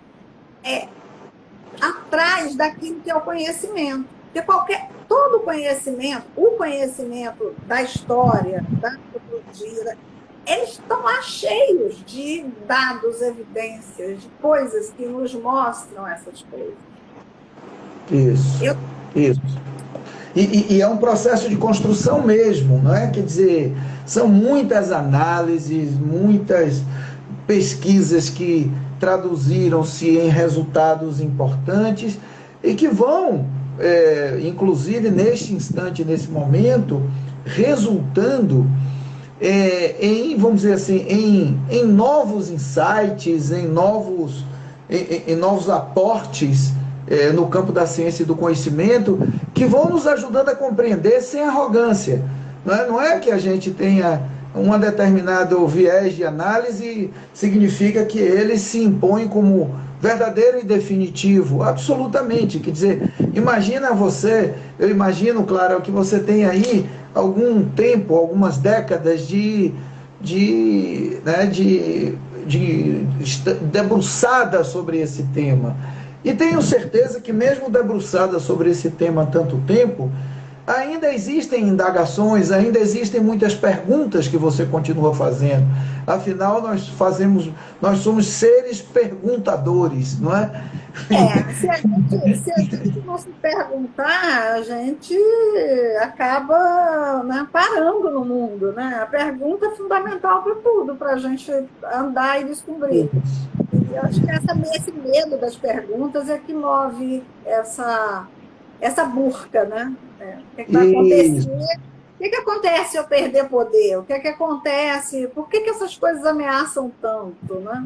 atrás daquilo que é o conhecimento. Porque todo conhecimento, o conhecimento da história, da antropologia, eles estão lá cheios de dados, evidências, de coisas que nos mostram essas coisas. Isso. E é um processo de construção mesmo, não é? Quer dizer, são muitas análises, muitas pesquisas que traduziram-se em resultados importantes e que vão, inclusive neste instante, nesse momento, resultando em, vamos dizer assim, em novos insights, em novos aportes no campo da ciência e do conhecimento, que vão nos ajudando a compreender sem arrogância. Não é que a gente tenha um determinado viés de análise, significa que ele se impõe como verdadeiro e definitivo, absolutamente. Quer dizer, eu imagino, Clara, que você tem aí algum tempo, algumas décadas debruçada sobre esse tema. E tenho certeza que mesmo debruçada sobre esse tema há tanto tempo, ainda existem indagações, ainda existem muitas perguntas que você continua fazendo. Afinal, nós somos seres perguntadores, não é? Se a gente não se perguntar, a gente acaba, né, parando no mundo, né? A pergunta é fundamental para tudo, para a gente andar e descobrir. Eu acho que esse medo das perguntas é que move essa burca, né? O que é que vai acontecer? Isso. O que é que acontece se eu perder poder? O que é que acontece? Por que essas coisas ameaçam tanto, né?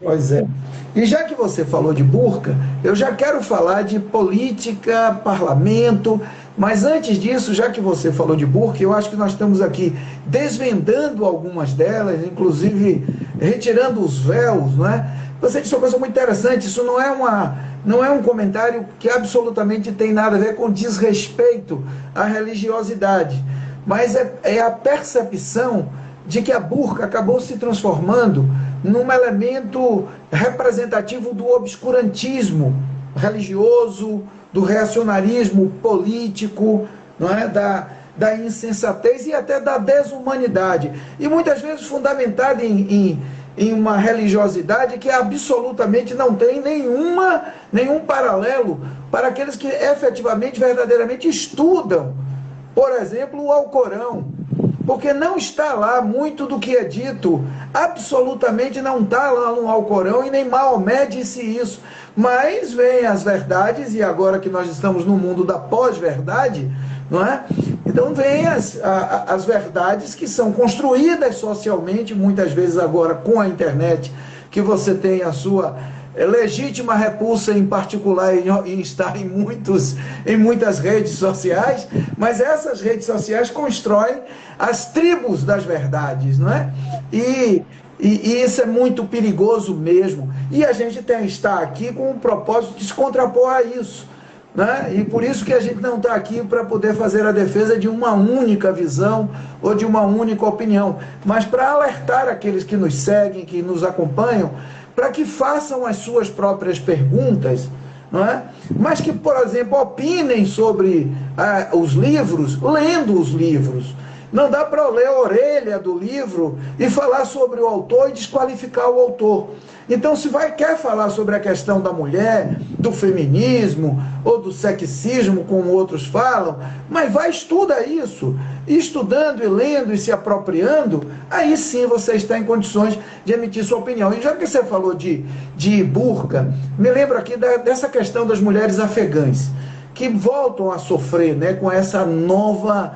Pois é. E já que você falou de burca, eu já quero falar de política, parlamento, mas antes disso, já que você falou de burca, eu acho que nós estamos aqui desvendando algumas delas, inclusive retirando os véus, não é? Você disse uma coisa muito interessante, isso não é um comentário que absolutamente tem nada a ver com desrespeito à religiosidade, mas é a percepção de que a burca acabou se transformando num elemento representativo do obscurantismo religioso, do reacionarismo político, não é? Da insensatez e até da desumanidade. E muitas vezes fundamentada em uma religiosidade que absolutamente não tem nenhum paralelo para aqueles que efetivamente, verdadeiramente estudam, por exemplo, o Alcorão, porque não está lá muito do que é dito, absolutamente não está lá no Alcorão, e nem Maomé disse isso, mas vem as verdades, e agora que nós estamos no mundo da pós-verdade, não é? Então vem as verdades que são construídas socialmente, muitas vezes agora com a internet, que você tem a sua legítima repulsa, em particular em estar em muitas redes sociais, mas essas redes sociais constroem as tribos das verdades, não é? E isso é muito perigoso mesmo. E a gente está aqui com o propósito de se contrapor a isso, né? E por isso que a gente não está aqui para poder fazer a defesa de uma única visão ou de uma única opinião, mas para alertar aqueles que nos seguem, que nos acompanham, para que façam as suas próprias perguntas, não é? Mas que, por exemplo, opinem sobre os livros, lendo os livros. Não dá para ler a orelha do livro e falar sobre o autor e desqualificar o autor. Então, se quer falar sobre a questão da mulher, do feminismo ou do sexismo, como outros falam, mas estuda isso. E estudando e lendo e se apropriando, aí sim você está em condições de emitir sua opinião. E já que você falou de burca, me lembro aqui dessa questão das mulheres afegãs, que voltam a sofrer, né, com essa nova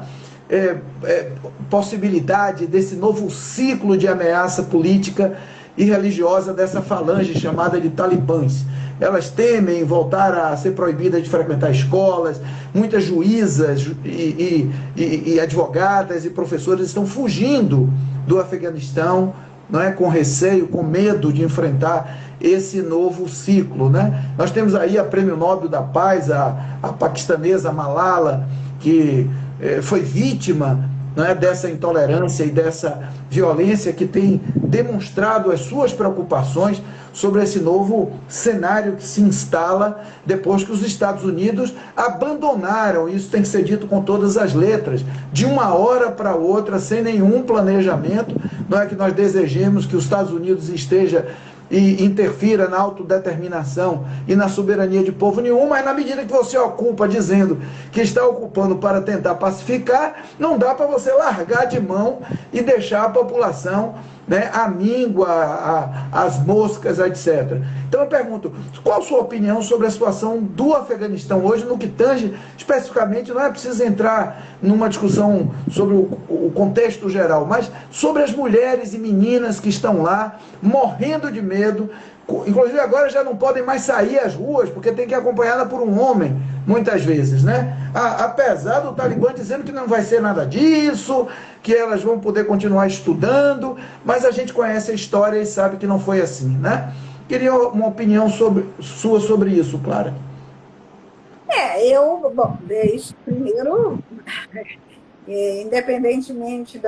possibilidade desse novo ciclo de ameaça política e religiosa dessa falange chamada de talibãs. Elas temem voltar a ser proibidas de frequentar escolas, muitas juízas e advogadas e professores estão fugindo do Afeganistão, não é, com receio, com medo de enfrentar esse novo ciclo, né? Nós temos aí a Prêmio Nobel da Paz, a paquistanesa Malala, que foi vítima, não é, dessa intolerância e dessa violência, que tem demonstrado as suas preocupações sobre esse novo cenário que se instala depois que os Estados Unidos abandonaram, isso tem que ser dito com todas as letras, de uma hora para outra, sem nenhum planejamento. Não é que nós desejemos que os Estados Unidos esteja e interfira na autodeterminação e na soberania de povo nenhum, mas na medida que você ocupa dizendo que está ocupando para tentar pacificar, não dá para você largar de mão e deixar a população, né, à míngua, às moscas, etc. Então eu pergunto, qual a sua opinião sobre a situação do Afeganistão hoje, no que tange especificamente, não é preciso entrar numa discussão sobre o contexto geral, mas sobre as mulheres e meninas que estão lá, morrendo de medo, inclusive agora já não podem mais sair às ruas, porque tem que ir acompanhada por um homem, muitas vezes, né? Apesar do Talibã dizendo que não vai ser nada disso, que elas vão poder continuar estudando, mas a gente conhece a história e sabe que não foi assim, né? Queria uma opinião sua sobre isso, Clara. Bom, isso primeiro, independentemente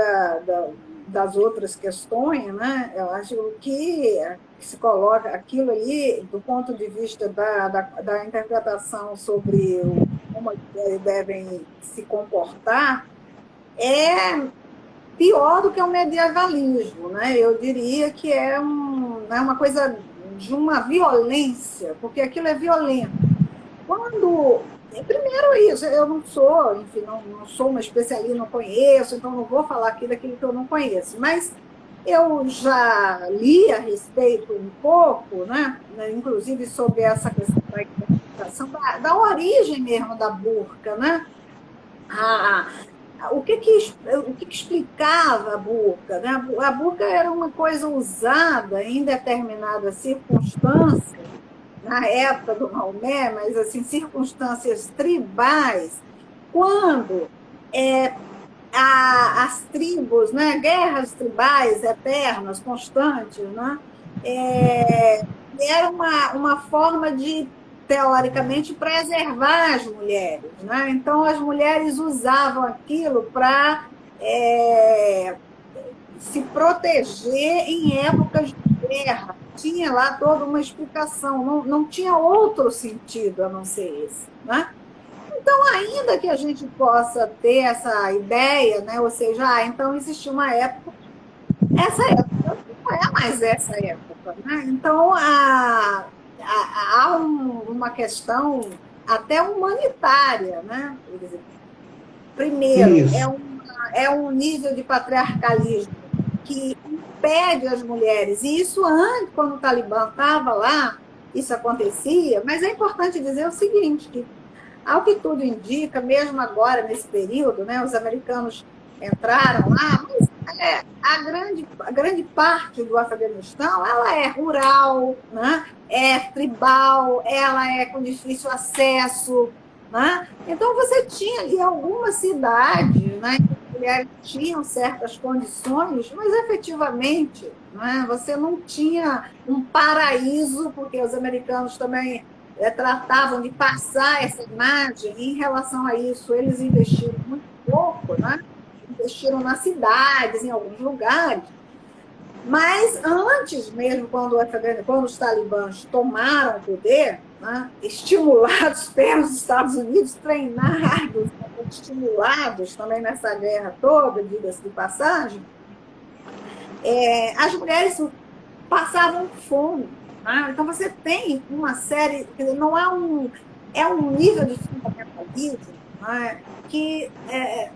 das outras questões, né, eu acho que se coloca aquilo ali, do ponto de vista da interpretação sobre como eles devem se comportar, é pior do que o medievalismo, né? Eu diria que é uma coisa de uma violência, porque aquilo é violento. Primeiro isso, eu não sou, enfim, não sou uma especialista, não conheço, então não vou falar aqui daquilo que eu não conheço, mas Eu já li a respeito um pouco, né? Inclusive sobre essa questão da identificação, da origem mesmo da burca, né? A, o que explicava a burca, né? A burca era uma coisa usada em determinadas circunstâncias, na época do Maomé, mas assim, circunstâncias tribais, quando é, as tribos, né, guerras tribais eternas, constantes, né, é, era uma forma de, teoricamente, preservar as mulheres. Né? Então, as mulheres usavam aquilo para se proteger em épocas de guerra. Tinha lá toda uma explicação, não tinha outro sentido a não ser esse. Né? Então, ainda que a gente possa ter essa ideia, né? Ou seja, então existiu uma época, essa época não é mais essa época. Né? Então, há uma questão até humanitária. Né? Primeiro, Isso. é um nível de patriarcalismo que impede as mulheres, e isso antes, quando o Talibã estava lá, isso acontecia, mas é importante dizer o seguinte, que ao que tudo indica, mesmo agora, nesse período, né, os americanos entraram lá, mas a grande parte do Afeganistão ela é rural, né, é tribal, ela é com difícil acesso. Né? Então, você tinha ali algumas cidades, né, que as mulheres tinham certas condições, mas efetivamente, né, você não tinha um paraíso, porque os americanos também tratavam de passar essa imagem. E, em relação a isso, eles investiram muito pouco, né? Investiram nas cidades, em alguns lugares. Mas antes mesmo, quando os talibãs tomaram o poder, né, estimulados pelos Estados Unidos, treinados, estimulados também nessa guerra toda, diga-se de passagem, as mulheres passavam fome. Né? Então, você tem uma série, não é um nível de fundamentalismo, né, que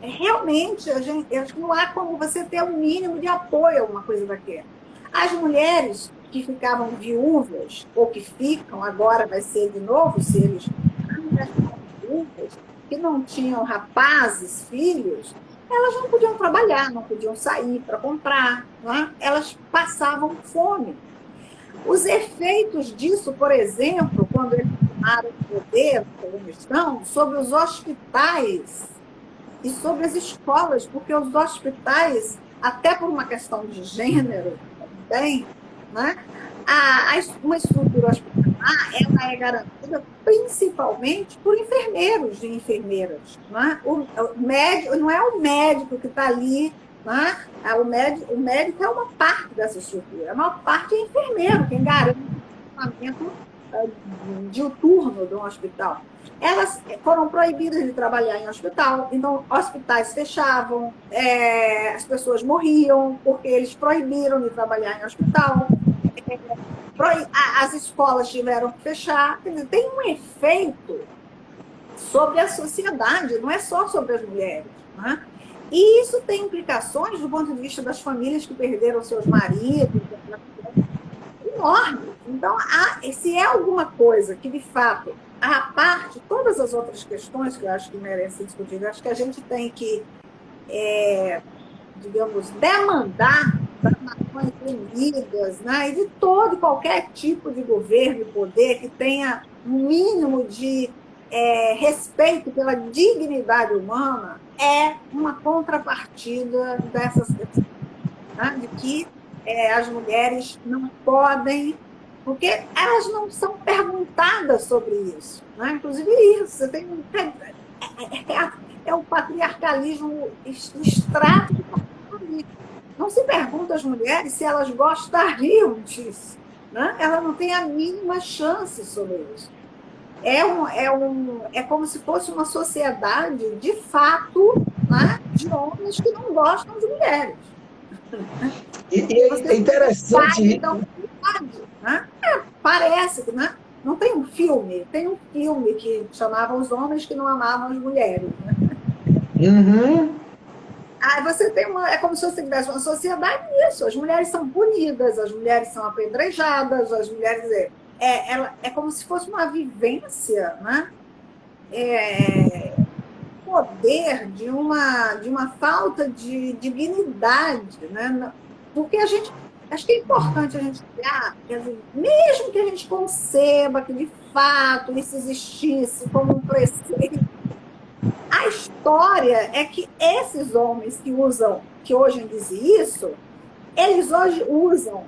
realmente acho que não há como você ter um mínimo de apoio a uma coisa daquela. As mulheres que ficavam viúvas, ou que ficam, agora vai ser de novo, se eles viúvas, que não tinham rapazes, filhos, elas não podiam trabalhar, não podiam sair para comprar, né? Elas passavam fome. Os efeitos disso, por exemplo, quando eles tomaram o poder na Afeganistão, sobre os hospitais e sobre as escolas, porque os hospitais, até por uma questão de gênero também, né, uma estrutura hospitalar ela é garantida principalmente por enfermeiros e enfermeiras. Né? O médico, não é o médico que está ali. Né? O médico é uma parte dessa estrutura, a maior parte é enfermeiro, quem garante o funcionamento diuturno de um hospital. Elas foram proibidas de trabalhar em hospital, então hospitais fechavam, as pessoas morriam porque eles proibiram de trabalhar em hospital, as escolas tiveram que fechar. Quer dizer, tem um efeito sobre a sociedade, não é só sobre as mulheres. Né? E isso tem implicações do ponto de vista das famílias que perderam seus maridos, enormes. Então, se é alguma coisa que, de fato, a parte, todas as outras questões que eu acho que merecem ser discutidas, acho que a gente tem que, digamos, demandar das Nações Unidas, né, e de todo qualquer tipo de governo e poder que tenha um mínimo de respeito pela dignidade humana, é uma contrapartida dessas questões, né, de que as mulheres não podem, porque elas não são perguntadas sobre isso. Né? Inclusive isso, você tem o patriarcalismo, o extrato do patriarcalismo. Não se pergunta às mulheres se elas gostariam disso. Né? Ela não tem a mínima chance sobre isso. É como se fosse uma sociedade, de fato, né, de homens que não gostam de mulheres. E é interessante. Então, né? Parece, né? Não tem um filme que chamava Os Homens que Não Amavam as Mulheres. Né? Uhum. Aí você tem é como se você tivesse uma sociedade nisso. As mulheres são punidas, as mulheres são apedrejadas, as mulheres. É como se fosse uma vivência, né? Poder de uma falta de dignidade, né? Porque a gente. Acho que é importante a gente olhar, mesmo que a gente conceba que, de fato, isso existisse como um preceito, a história é que esses homens que hoje dizem isso, eles hoje usam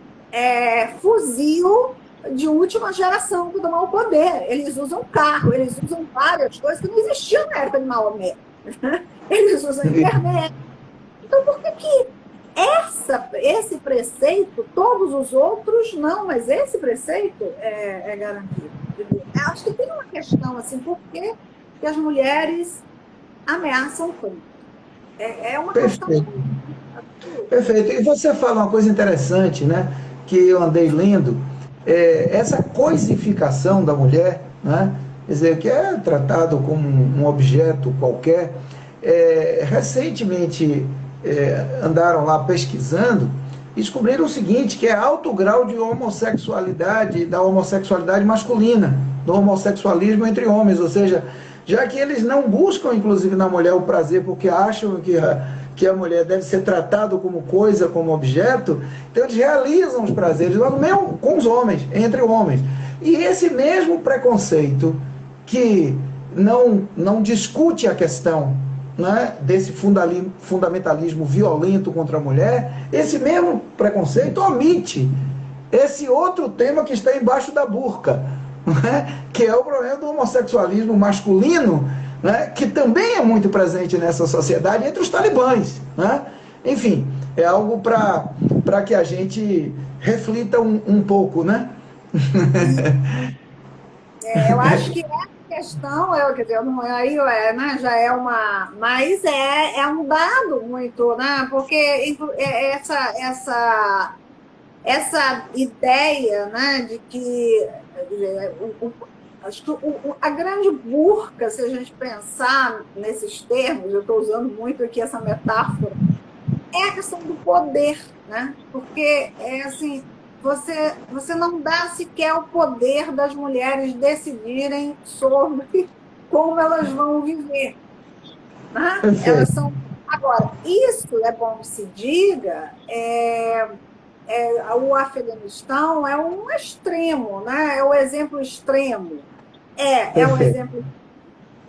fuzil de última geração para tomar o poder. Eles usam carro, eles usam várias coisas que não existiam na época de Maomé. Eles usam internet. Então, por que esse preceito, todos os outros não, mas esse preceito é garantido? Eu acho que tem uma questão assim, por que as mulheres ameaçam tanto? É uma questão. Perfeito. E você fala uma coisa interessante, né? Que eu andei lendo, essa coisificação da mulher, né? Quer dizer, que é tratado como um objeto qualquer. Recentemente andaram lá pesquisando e descobriram o seguinte, que é alto grau de homossexualidade, da homossexualidade masculina, do homossexualismo entre homens, ou seja, já que eles não buscam, inclusive, na mulher o prazer, porque acham que a mulher deve ser tratada como coisa, como objeto, então eles realizam os prazeres mesmo com os homens, entre homens. E esse mesmo preconceito que não discute a questão, né, desse fundamentalismo violento contra a mulher, esse mesmo preconceito omite esse outro tema que está embaixo da burca, né, que é o problema do homossexualismo masculino, né, que também é muito presente nessa sociedade entre os talibãs, né? Enfim, é algo para que a gente reflita um pouco, né? Eu acho que essa questão, quer dizer, aí né, já é uma. Mas é um dado muito, né? Porque essa ideia, né, de que acho que a grande burca, se a gente pensar nesses termos, eu estou usando muito aqui essa metáfora, é a questão do poder, né? Porque assim, você não dá sequer o poder das mulheres decidirem sobre como elas vão viver, né? Elas são. Agora, isso é bom que se diga. O Afeganistão é um extremo, né? É o exemplo extremo. É um exemplo,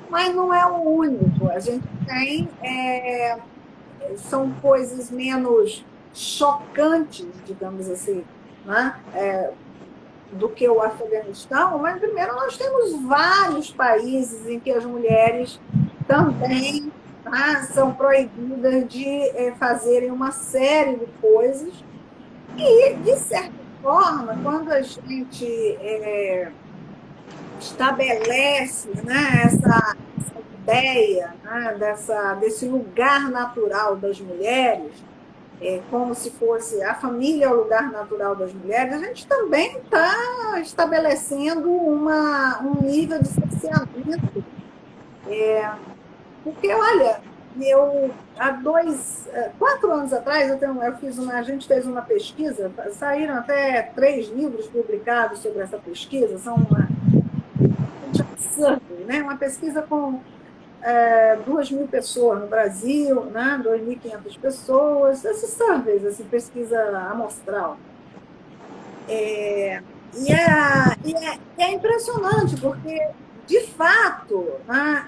mas não é o único. A gente tem são coisas menos chocantes, digamos assim, né? Do que o Afeganistão, mas primeiro nós temos vários países em que as mulheres também, né, são proibidas de fazerem uma série de coisas. E, de certa forma, quando a gente estabelece, né, essa ideia, né, desse lugar natural das mulheres, como se fosse a família o lugar natural das mulheres, a gente também está estabelecendo um nível de cerceamento. Porque, olha, há 4 anos atrás, a gente fez uma pesquisa, saíram até 3 livros publicados sobre essa pesquisa, são survey, né? Uma pesquisa com 2.000 pessoas no Brasil, né? 2.500 pessoas, esses surveys, assim, pesquisa amostral. E é impressionante, porque, de fato, né,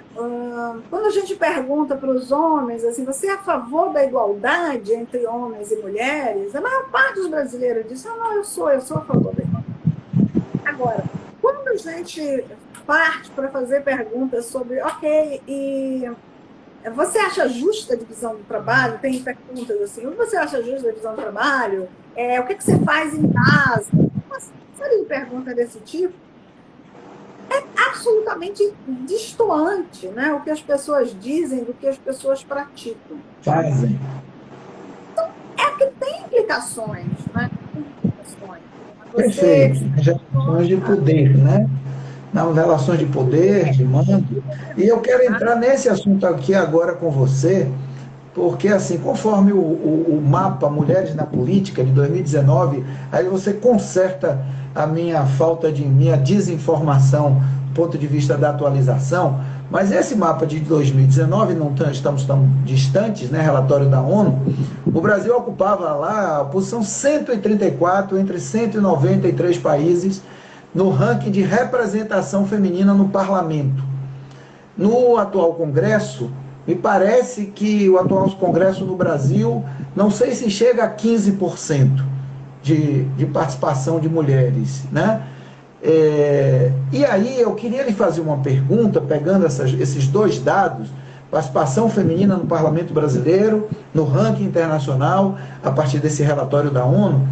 quando a gente pergunta para os homens, assim, você é a favor da igualdade entre homens e mulheres? A maior parte dos brasileiros diz, não, eu sou a favor da igualdade. Agora, quando a gente parte para fazer perguntas sobre, ok, e você acha justa a divisão do trabalho? Tem perguntas assim, você acha justa a divisão do trabalho? O que você faz em casa? Uma série de perguntas desse tipo. É absolutamente distoante, né? O que as pessoas dizem do que as pessoas praticam. Fazem. Então, que tem implicações, né? Perfeito. Relações de poder, né? Nas relações de poder, de mando. E eu quero entrar nesse assunto aqui agora com você, porque assim, conforme o mapa Mulheres na Política de 2019, aí você conserta a minha minha desinformação do ponto de vista da atualização, mas esse mapa de 2019, não estamos tão distantes, né, relatório da ONU, o Brasil ocupava lá a posição 134 entre 193 países no ranking de representação feminina no parlamento. No atual Congresso, me parece que o atual Congresso no Brasil, não sei se chega a 15% de participação de mulheres, né? E aí eu queria lhe fazer uma pergunta, pegando esses dois dados, participação feminina no Parlamento Brasileiro, no ranking internacional, a partir desse relatório da ONU.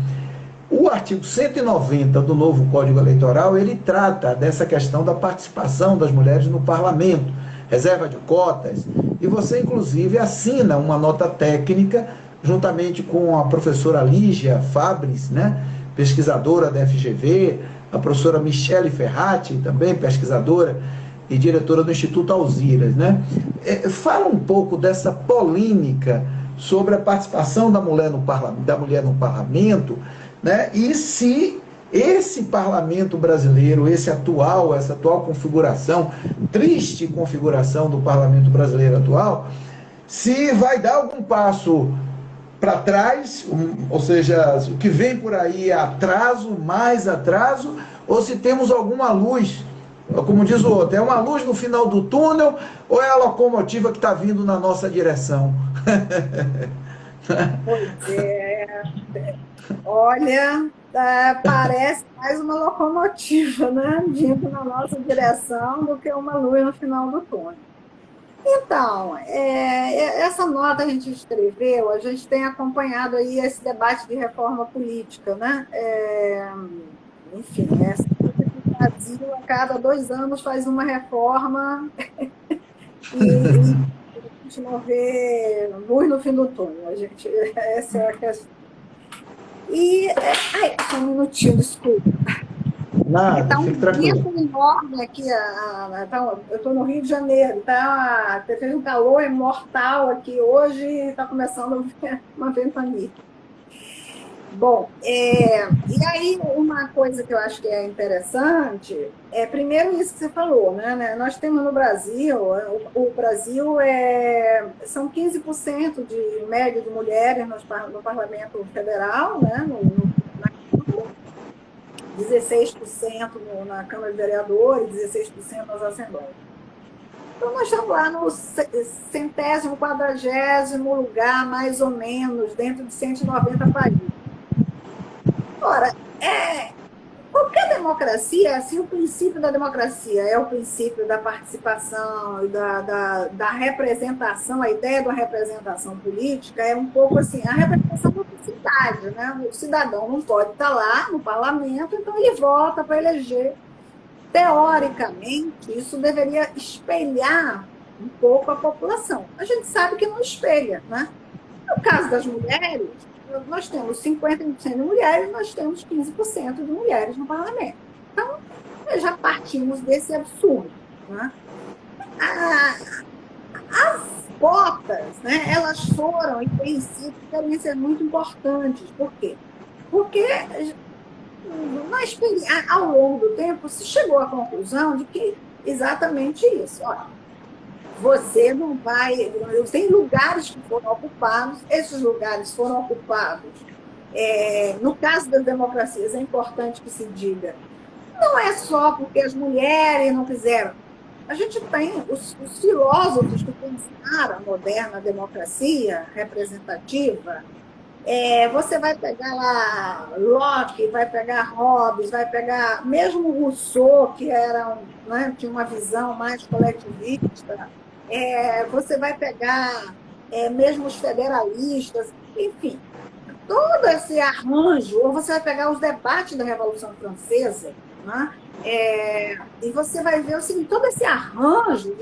O artigo 190 do novo Código Eleitoral, ele trata dessa questão da participação das mulheres no parlamento, reserva de cotas, e você, inclusive, assina uma nota técnica, juntamente com a professora Lígia Fabris, né, pesquisadora da FGV, a professora Michele Ferrati, também pesquisadora e diretora do Instituto Alziras, né? Fala um pouco dessa polêmica sobre a participação da mulher no parlamento, né? E se esse parlamento brasileiro, essa atual configuração, triste configuração do parlamento brasileiro atual, se vai dar algum passo para trás, ou seja, o que vem por aí é atraso, mais atraso, ou se temos alguma luz, como diz o outro, é uma luz no final do túnel, ou é a locomotiva que está vindo na nossa direção? Pois é. Olha, parece mais uma locomotiva, né, vindo na nossa direção do que uma luz no final do túnel. Então, essa nota a gente escreveu, a gente tem acompanhado aí esse debate de reforma política, né? Enfim, o Brasil, a cada 2 anos, faz uma reforma e a gente não vê luz no fim do túnel. Essa é a questão. Só um minutinho, desculpa. Nada, está um fique tranquilo. vento enorme aqui, eu estou no Rio de Janeiro, fez um calor mortal aqui hoje e está começando uma ventania. Bom, e aí uma coisa que eu acho que é interessante primeiro isso que você falou, né? Nós temos no Brasil, o Brasil são 15% de média de mulheres no Parlamento Federal, né? 16% na Câmara de Vereadores, 16% nas Assembleias. Então, nós estamos lá no 100º, 40º lugar, mais ou menos, dentro de 190 países. Ora, qualquer democracia, assim, o princípio da democracia é o princípio da participação e da representação, a ideia da representação política é um pouco assim, a representação da cidade, né? O cidadão não pode estar lá no parlamento, então ele vota para eleger. Teoricamente, isso deveria espelhar um pouco a população. A gente sabe que não espelha, né? No caso das mulheres, nós temos 50% de mulheres, nós temos 15% de mulheres no parlamento. Então, já partimos desse absurdo, né? As cotas, né, elas foram, em princípio, devem ser muito importantes. Por quê? Porque ao longo do tempo se chegou à conclusão de que exatamente isso. Olha, você não vai... Tem lugares que foram ocupados, esses lugares foram ocupados. No caso das democracias, é importante que se diga, não é só porque as mulheres não quiseram. A gente tem os filósofos que pensaram a moderna democracia representativa. Você vai pegar lá Locke, vai pegar Hobbes, vai pegar mesmo Rousseau, que tinha uma visão mais coletivista. Você vai pegar mesmo os federalistas, enfim, todo esse arranjo, ou você vai pegar os debates da Revolução Francesa, né? E você vai ver o seguinte, todo esse arranjo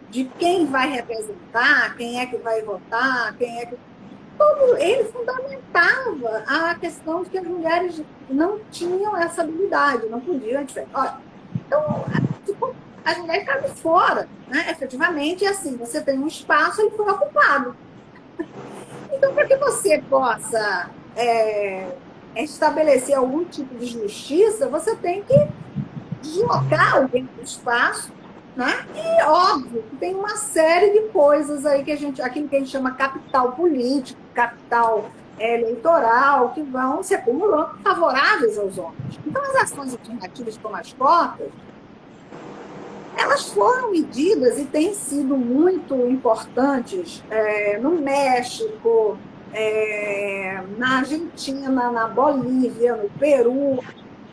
de quem vai representar, quem é que vai votar, ele fundamentava a questão de que as mulheres não tinham essa habilidade, não podiam. Então, as mulheres estavam fora, né? Efetivamente, assim, você tem um espaço, ele foi ocupado. Então, para que você possa estabelecer algum tipo de justiça, você tem que deslocar alguém para o espaço, né? E óbvio que tem uma série de coisas aí aquilo que a gente chama capital político, capital eleitoral, que vão se acumulando favoráveis aos homens. Então, as ações afirmativas como as cotas, elas foram medidas e têm sido muito importantes no México, na Argentina, na Bolívia, no Peru,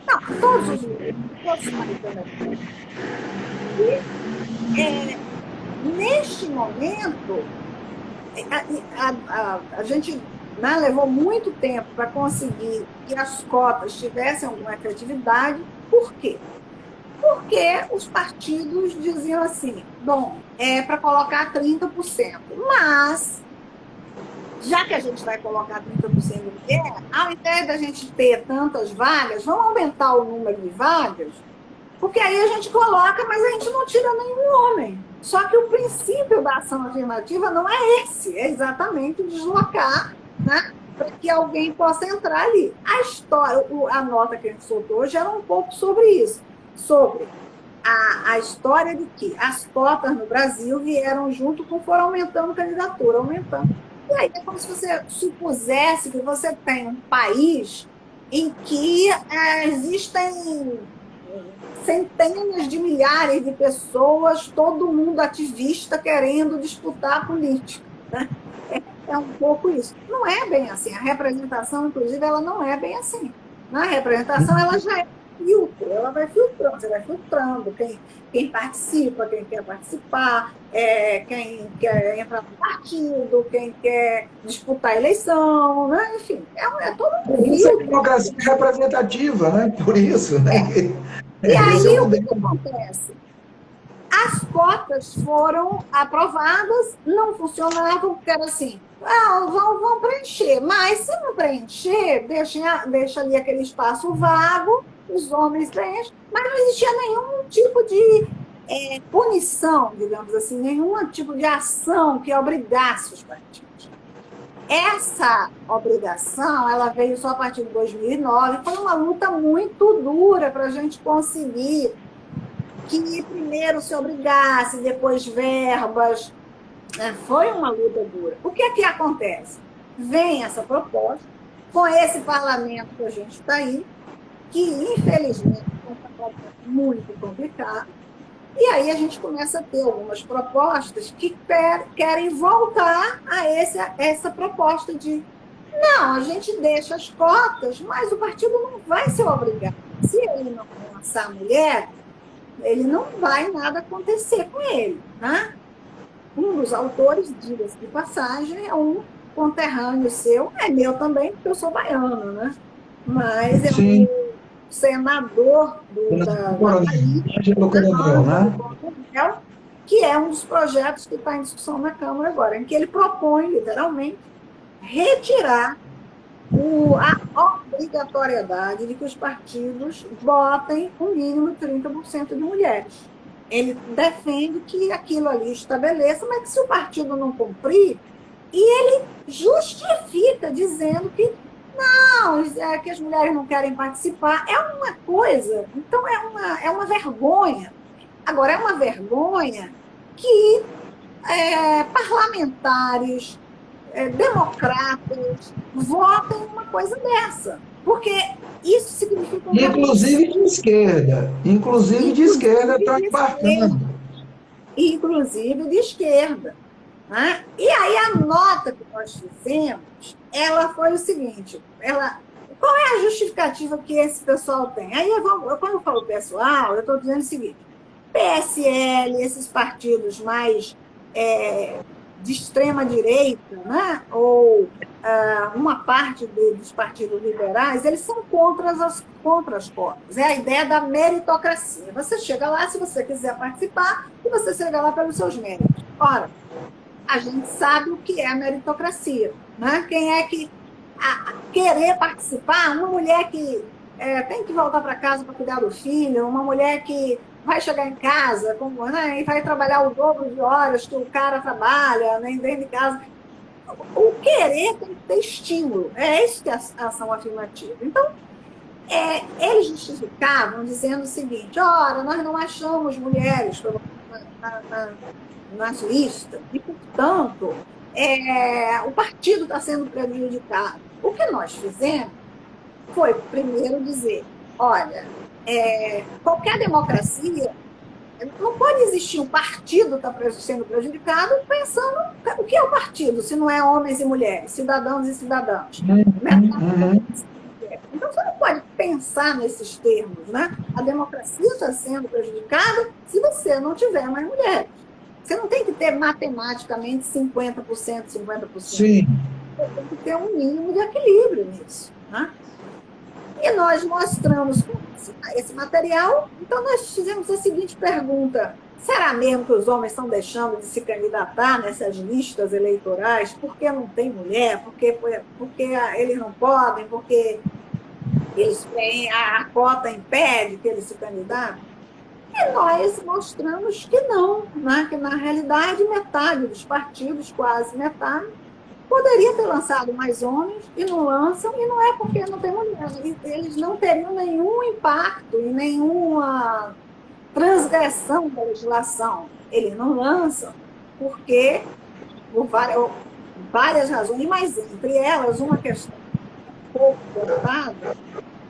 não, todos os lugares, todos os países da América. E, neste momento, a gente, né, levou muito tempo para conseguir que as cotas tivessem alguma efetividade. Por quê? Porque os partidos diziam assim, bom, é para colocar 30%, mas, já que a gente vai colocar 30% de mulher, ao invés da gente ter tantas vagas, vamos aumentar o número de vagas, porque aí a gente coloca, mas a gente não tira nenhum homem. Só que o princípio da ação afirmativa não é esse, é exatamente deslocar, né, para que alguém possa entrar ali. A nota que a gente soltou hoje era um pouco sobre isso, sobre a história de que as cotas no Brasil vieram junto com foram aumentando a candidatura, aumentando. E aí é como se você supusesse que você tem um país em que existem centenas de milhares de pessoas, todo mundo ativista querendo disputar a política, né? É um pouco isso. Não é bem assim. A representação, inclusive, ela não é bem assim. Na representação, ela já é filtro, ela vai filtrando, você vai filtrando quem participa, quem quer participar, quem quer entrar no partido, quem quer disputar a eleição, né? Enfim, é todo um filtro. Isso é democracia representativa, né? Por isso, né? E aí, o que acontece? As cotas foram aprovadas, não funcionavam, porque era assim, vão preencher, mas se não preencher, deixa ali aquele espaço vago, os homens preenchem, mas não existia nenhum tipo de punição, digamos assim, nenhum tipo de ação que obrigasse os partidos. Essa obrigação, ela veio só a partir de 2009, foi uma luta muito dura para a gente conseguir que primeiro se obrigasse, depois verbas. Foi uma luta dura. O que é que acontece? Vem essa proposta, com esse parlamento que a gente está aí, que infelizmente é um parlamento muito complicado, e aí a gente começa a ter algumas propostas que querem voltar a essa proposta de não, a gente deixa as cotas, mas o partido não vai ser obrigado. Se ele não lançar a mulher, ele não vai nada acontecer com ele, né? Um dos autores, diga-se de passagem, é um conterrâneo seu, é meu também, porque eu sou baiana, né? Mas é um senador da Bahia, que é um dos projetos que está em discussão na Câmara agora, em que ele propõe, literalmente, retirar a obrigatoriedade de que os partidos votem um mínimo de 30% de mulheres. Ele defende que aquilo ali estabeleça, mas que se o partido não cumprir, e ele justifica dizendo que não, que as mulheres não querem participar, é uma coisa, então é uma vergonha. Agora, é uma vergonha que parlamentares, democratas votem uma coisa dessa, porque isso significa... Inclusive de esquerda estão embarcando. Inclusive de esquerda. Né? E aí a nota que nós fizemos, ela foi o seguinte, qual é a justificativa que esse pessoal tem? Aí quando eu falo pessoal, eu estou dizendo o seguinte, PSL, esses partidos mais de extrema-direita, né? Ou uma parte dos partidos liberais, eles são contra as cotas. É a ideia da meritocracia. Você chega lá se você quiser participar e você chega lá pelos seus méritos. Ora, a gente sabe o que é a meritocracia. Né? Quem é que querer participar? Uma mulher que tem que voltar para casa para cuidar do filho, uma mulher que vai chegar em casa, né, e vai trabalhar o dobro de horas que o cara trabalha, né, dentro de casa. o querer tem que ter estímulo. É isso que é a ação afirmativa. Então, eles justificavam dizendo o seguinte: ora, nós não achamos mulheres nas listas, e, portanto, o partido está sendo prejudicado. O que nós fizemos foi, primeiro, dizer: olha, qualquer democracia, não pode existir um partido que está sendo prejudicado pensando o que é o partido, se não é homens e mulheres, cidadãos e cidadãs. Então, você não pode pensar nesses termos, né? A democracia está sendo prejudicada se você não tiver mais mulheres. Você não tem que ter matematicamente 50%, 50%. Sim. Você tem que ter um mínimo de equilíbrio nisso, né? E nós mostramos esse material, então nós fizemos a seguinte pergunta: será mesmo que os homens estão deixando de se candidatar nessas listas eleitorais porque não tem mulher, porque eles não podem, porque a cota impede que eles se candidatem? E nós mostramos que não, né? Que na realidade metade dos partidos, quase metade, poderia ter lançado mais homens e não lançam, e não é porque não tem mulher. Eles não teriam nenhum impacto e nenhuma transgressão da legislação. Eles não lançam porque, por várias razões, mas entre elas, uma questão pouco votada,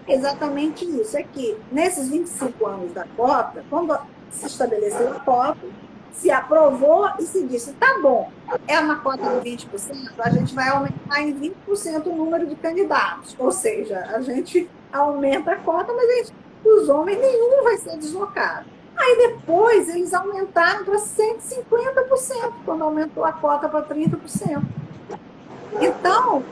exatamente isso, é que nesses 25 anos da cota, quando se estabeleceu a cota, se aprovou e se disse: tá bom, é uma cota de 20%, a gente vai aumentar em 20% o número de candidatos. Ou seja, a gente aumenta a cota, mas os homens, nenhum vai ser deslocado. Aí depois eles aumentaram para 150%, quando aumentou a cota para 30%. Então,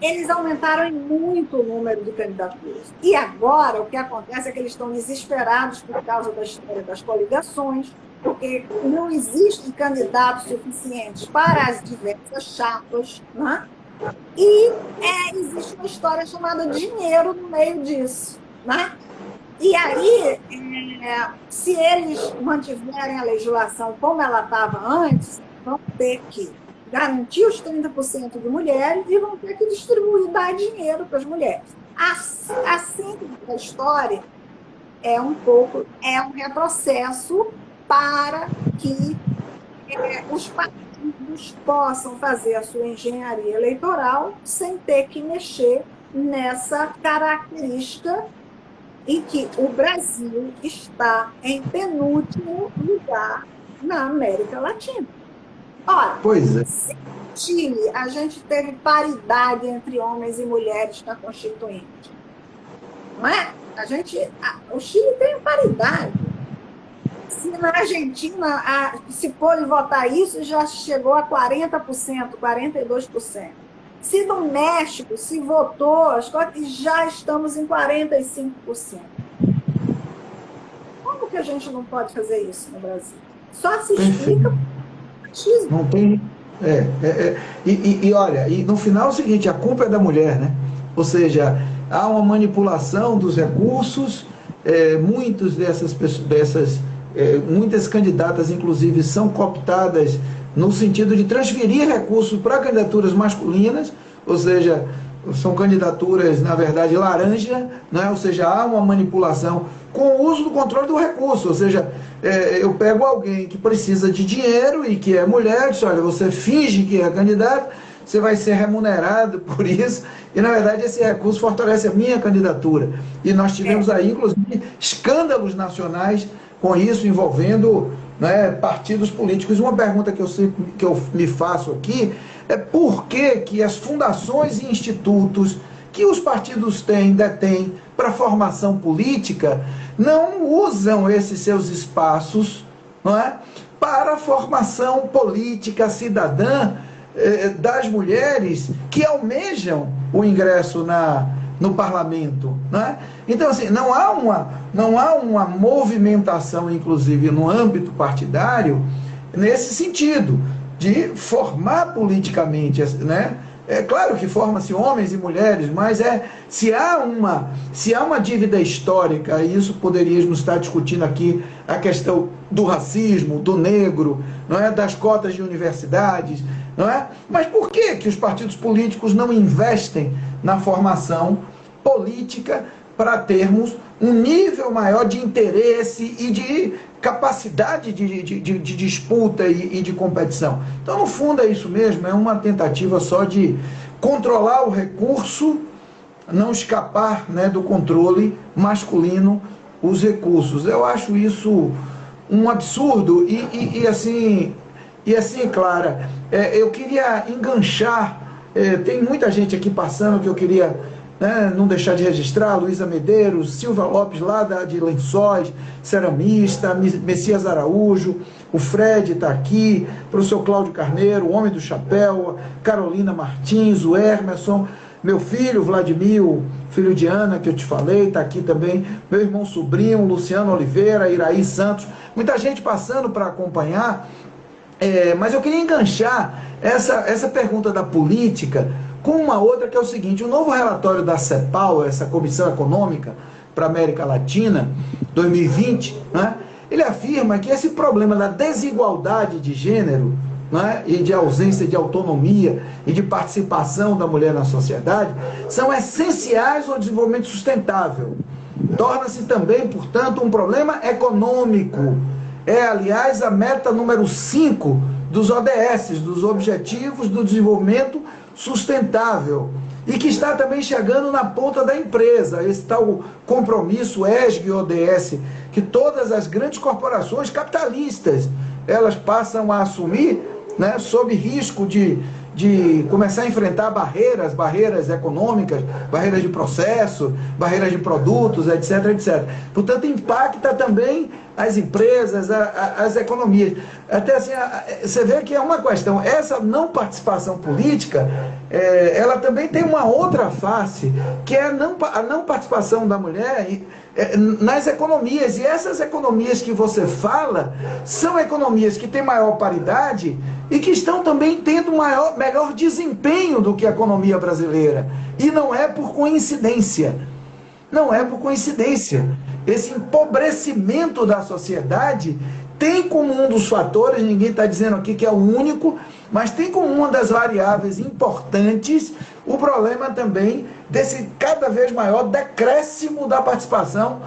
eles aumentaram em muito o número de candidaturas. E agora, o que acontece é que eles estão desesperados por causa da história das coligações, porque não existem candidatos suficientes para as diversas chapas, né? E existe uma história chamada dinheiro no meio disso, né? E aí, se eles mantiverem a legislação como ela estava antes, vão ter que garantir os 30% de mulheres e vão ter que distribuir, dar dinheiro para as mulheres. Assim, a história é um retrocesso para que os partidos possam fazer a sua engenharia eleitoral sem ter que mexer nessa característica em que o Brasil está em penúltimo lugar na América Latina. Ora, se no Chile a gente teve paridade entre homens e mulheres na Constituinte, não é? O Chile tem paridade. Se na Argentina se pôde votar isso, já chegou a 40%, 42%. Se no México se votou, já estamos em 45%. Como que a gente não pode fazer isso no Brasil? Só se explica por machismo. Não tem. E olha, e no final é o seguinte: a culpa é da mulher, né? Ou seja, há uma manipulação dos recursos, muitas candidatas, inclusive, são cooptadas no sentido de transferir recursos para candidaturas masculinas, ou seja, são candidaturas, na verdade, laranja, né? Ou seja, há uma manipulação com o uso do controle do recurso, ou seja, eu pego alguém que precisa de dinheiro e que é mulher, diz: olha, você finge que é candidato, você vai ser remunerado por isso, e na verdade esse recurso fortalece a minha candidatura. E nós tivemos aí, inclusive, escândalos nacionais com isso, envolvendo, né, partidos políticos. Uma pergunta que eu me faço aqui é: por que as fundações e institutos que os partidos detêm para formação política não usam esses seus espaços, não é, para a formação política cidadã das mulheres que almejam o ingresso no parlamento, né? Então, assim, não há uma movimentação, inclusive no âmbito partidário, nesse sentido de formar politicamente, né? É claro que forma-se homens e mulheres, mas se há uma dívida histórica, e isso poderíamos estar discutindo aqui, a questão do racismo, do negro, não é, das cotas de universidades, não é? Mas por que os partidos políticos não investem na formação política para termos um nível maior de interesse e de capacidade de disputa e de competição? Então, no fundo, é isso mesmo, é uma tentativa só de controlar o recurso, não escapar, né, do controle masculino os recursos. Eu acho isso um absurdo e assim, Clara, eu queria enganchar, tem muita gente aqui passando que eu queria, né, não deixar de registrar: Luísa Medeiros, Silva Lopes, lá de Lençóis, ceramista, Messias Araújo, o Fred está aqui, professor Cláudio Carneiro, o Homem do Chapéu, Carolina Martins, o Emerson, meu filho Vladimir, filho de Ana, que eu te falei, está aqui também, meu irmão sobrinho, Luciano Oliveira, Iraí Santos, muita gente passando para acompanhar. Mas eu queria enganchar essa pergunta da política com uma outra, que é o seguinte: o novo relatório da CEPAL, essa Comissão Econômica para a América Latina, 2020, né, ele afirma que esse problema da desigualdade de gênero, né, e de ausência de autonomia e de participação da mulher na sociedade são essenciais ao desenvolvimento sustentável. Torna-se também, portanto, um problema econômico. Aliás, a meta número 5 dos ODS, dos Objetivos do Desenvolvimento Sustentável, e que está também chegando na ponta da empresa, esse tal compromisso ESG-ODS, que todas as grandes corporações capitalistas, elas passam a assumir, né, sob risco de começar a enfrentar barreiras econômicas, barreiras de processo, barreiras de produtos, etc, etc. Portanto, impacta também as empresas, as economias. Até assim, você vê que é uma questão, essa não participação política, ela também tem uma outra face, que é a não participação da mulher nas economias. E essas economias que você fala são economias que têm maior paridade e que estão também tendo melhor desempenho do que a economia brasileira. E não é por coincidência. Não é por coincidência. Esse empobrecimento da sociedade tem como um dos fatores, ninguém está dizendo aqui que é o único, mas tem como uma das variáveis importantes o problema também desse cada vez maior decréscimo da participação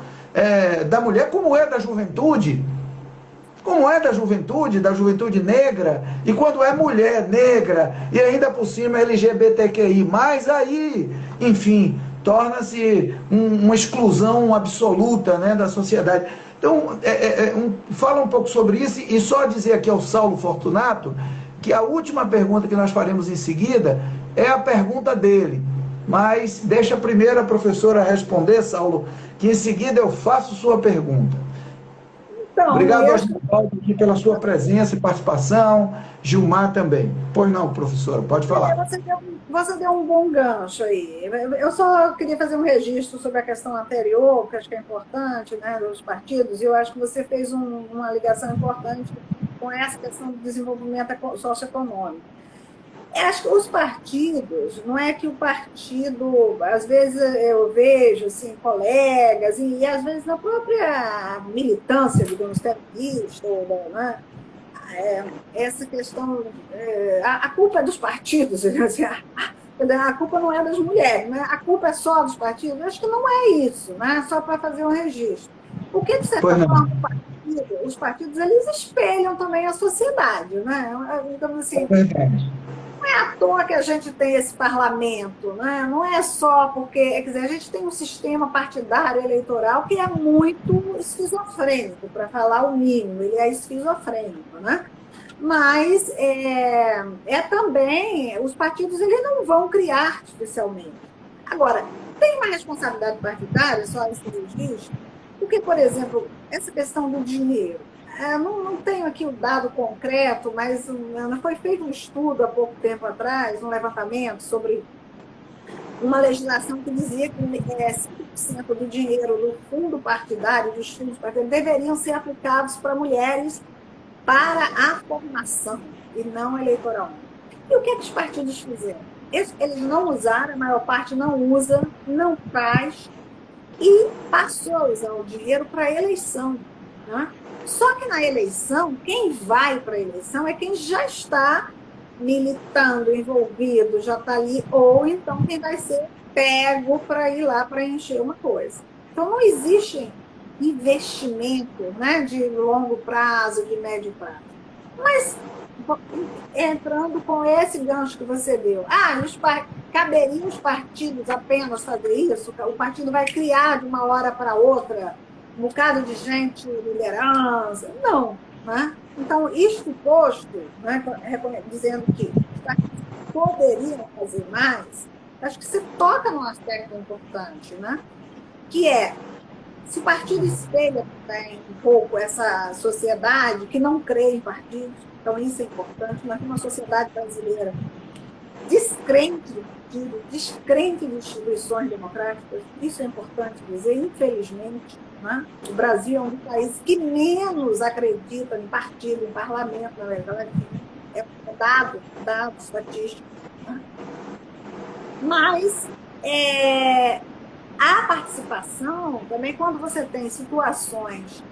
da mulher, como é da juventude juventude negra, e quando é mulher negra, e ainda por cima LGBTQI+, aí, enfim, torna-se uma exclusão absoluta, né, da sociedade. Então, fala um pouco sobre isso, e só dizer aqui ao Saulo Fortunato, que a última pergunta que nós faremos em seguida é a pergunta dele, mas deixa primeiro a professora responder, Saulo, que em seguida eu faço sua pergunta. Então, obrigado, Oswaldo, aqui pela sua presença e participação, Gilmar também. Pois não, professora, pode falar. Você deu um bom gancho aí. Eu só queria fazer um registro sobre a questão anterior, que acho que é importante, né, dos partidos, e eu acho que você fez uma ligação importante com essa questão do desenvolvimento socioeconômico. Eu acho que os partidos, não é que o partido, às vezes eu vejo assim, colegas, e às vezes na própria militância, digamos, feminista, né, essa questão, a culpa é dos partidos, assim, a culpa não é das mulheres, né? A culpa é só dos partidos. Eu acho que não é isso, né? Só para fazer um registro. Porque, de certa forma, os partidos eles espelham também a sociedade, né? Então, assim, não é à toa que a gente tem esse parlamento, né? Não é só porque, quer dizer, a gente tem um sistema partidário eleitoral que é muito esquizofrênico, para falar o mínimo, ele é esquizofrênico, né? Mas também, os partidos eles não vão criar artificialmente. Agora, tem uma responsabilidade partidária, só esse registro, porque, por exemplo, essa questão do dinheiro. Não tenho aqui o dado concreto, mas foi feito um estudo há pouco tempo atrás, um levantamento sobre uma legislação que dizia que 5% do dinheiro do fundo partidário, dos fundos partidários, deveriam ser aplicados para mulheres para a formação e não eleitoralmente. E o que os partidos fizeram? Eles não usaram, a maior parte não usa, não faz, e passou a usar o dinheiro para a eleição, né? Só que na eleição, quem vai para a eleição é quem já está militando, envolvido, já está ali, ou então quem vai ser pego para ir lá preencher uma coisa. Então, não existe investimento, né, de longo prazo, de médio prazo. Mas, entrando com esse gancho que você deu, caberiam os partidos apenas fazer isso? O partido vai criar de uma hora para outra um bocado de gente, liderança? Não, né? Então, isto posto, né, dizendo que os partidos poderiam fazer mais, acho que você toca num aspecto importante, né? Que é, se o partido espelha também um pouco essa sociedade que não crê em partidos, então isso é importante, nós temos uma sociedade brasileira descrente do partido, descrente de instituições democráticas, isso é importante dizer, infelizmente, né? O Brasil é um dos países que menos acredita em partido, em parlamento, na verdade, é um dado estatístico. Né? Mas a participação, também quando você tem situações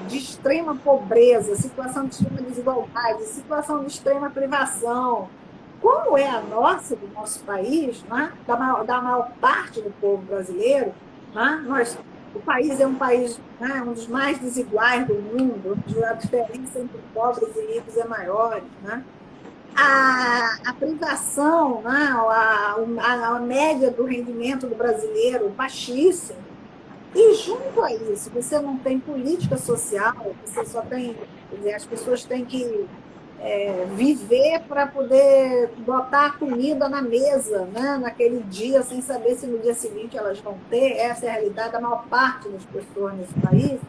de extrema pobreza, situação de extrema desigualdade, situação de extrema privação, como é a nossa, do nosso país, né? da maior parte do povo brasileiro, né? O país é um país, né, um dos mais desiguais do mundo, onde a diferença entre pobres e ricos é maior, né? A privação, né, a média do rendimento do brasileiro baixíssima. E junto a isso, você não tem política social, você só tem, quer dizer, as pessoas têm que viver para poder botar a comida na mesa, né, naquele dia, sem saber se no dia seguinte elas vão ter. Essa é a realidade da maior parte das pessoas nesse país.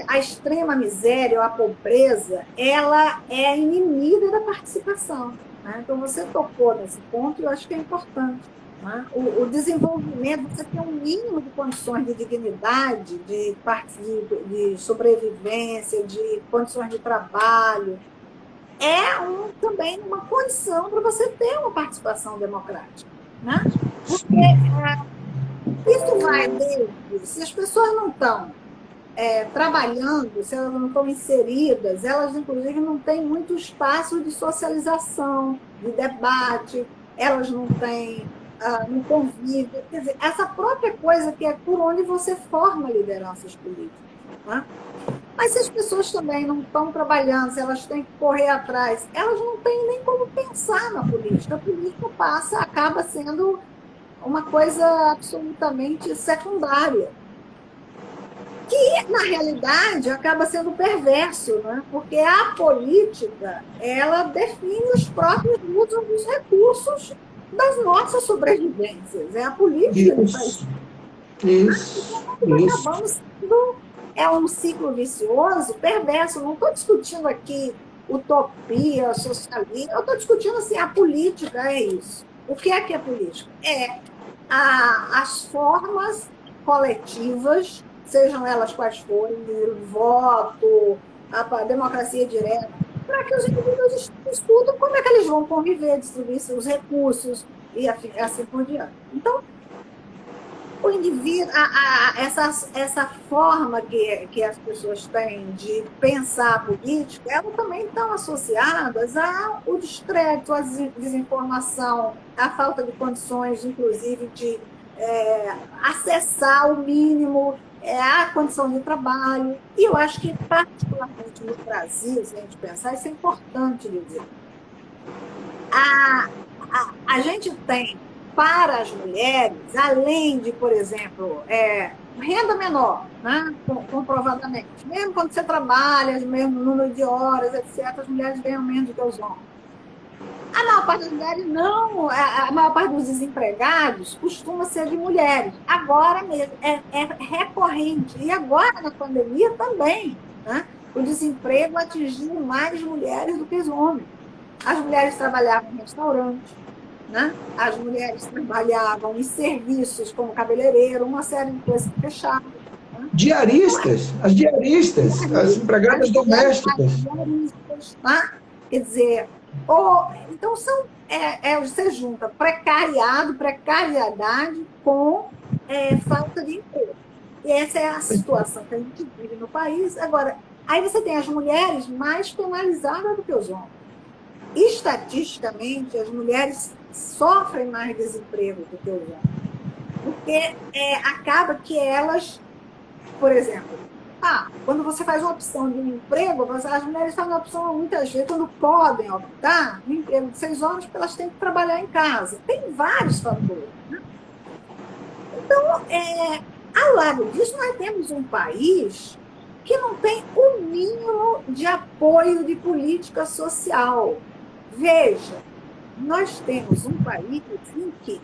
A extrema miséria ou a pobreza, ela é inimiga da participação. Né? Então, você tocou nesse ponto e eu acho que é importante. Né? O desenvolvimento, você tem um mínimo de condições de dignidade, de sobrevivência, de condições de trabalho, também uma condição para você ter uma participação democrática. Né? Porque isso vai desde, se as pessoas não estão trabalhando, se elas não estão inseridas, elas, inclusive, não têm muito espaço de socialização, de debate, elas não têm, não convivem. Quer dizer, essa própria coisa que é por onde você forma lideranças políticas. Né? Mas se as pessoas também não estão trabalhando, se elas têm que correr atrás, elas não têm nem como pensar na política. A política acaba sendo uma coisa absolutamente secundária. Que, na realidade, acaba sendo perverso, né? Porque a política, ela define os próprios usos dos recursos das nossas sobrevivências. É a política que faz isso. Acabamos sendo um ciclo vicioso, perverso. Não estou discutindo aqui utopia, socialismo, eu estou discutindo assim, a política é isso. O que é política? As formas coletivas, sejam elas quais forem, o voto, a democracia direta, para que os indivíduos estudem como é que eles vão conviver, distribuir seus recursos e assim por diante. Então, o indivíduo, essa forma que as pessoas têm de pensar a política, elas também estão associadas ao descrédito, à desinformação, à falta de condições, inclusive, de acessar o mínimo a condição de trabalho. E eu acho que, particularmente no Brasil, se a gente pensar, isso é importante dizer. A gente tem, para as mulheres, além de, por exemplo, renda menor, né? Comprovadamente. Mesmo quando você trabalha, o mesmo número de horas, etc., as mulheres ganham menos do que os homens. A maior parte das mulheres não, a maior parte dos desempregados costuma ser de mulheres. Agora mesmo, é recorrente. E agora, na pandemia, também. Né? O desemprego atingiu mais mulheres do que os homens. As mulheres trabalhavam em restaurantes, né? As mulheres trabalhavam em serviços como cabeleireiro, uma série de coisas que fechavam. Né? Diaristas, as as empregadas domésticas. Né? Quer dizer, então você junta precariedade com falta de emprego. E essa é a situação que a gente vive no país. Agora, Aí você tem as mulheres mais penalizadas do que os homens. Estatisticamente, as mulheres sofrem mais desemprego do que os homens. Porque acaba que elas, por exemplo, quando você faz uma opção de um emprego, as mulheres fazem uma opção, muitas vezes, quando podem optar, no emprego de 6 horas, porque elas têm que trabalhar em casa. Tem vários fatores. Né? Então, ao lado disso, nós temos um país que não tem o mínimo de apoio de política social. Veja, nós temos um país em que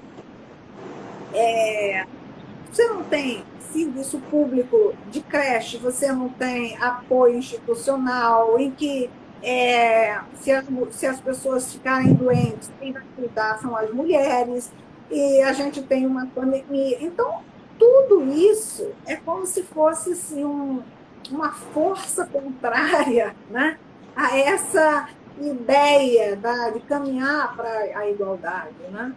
você não tem serviço público de creche, você não tem apoio institucional, em que se as pessoas ficarem doentes, quem vai cuidar são as mulheres, e a gente tem uma pandemia. Então, tudo isso é como se fosse assim, uma força contrária, né, a essa ideia de caminhar para a igualdade. Né?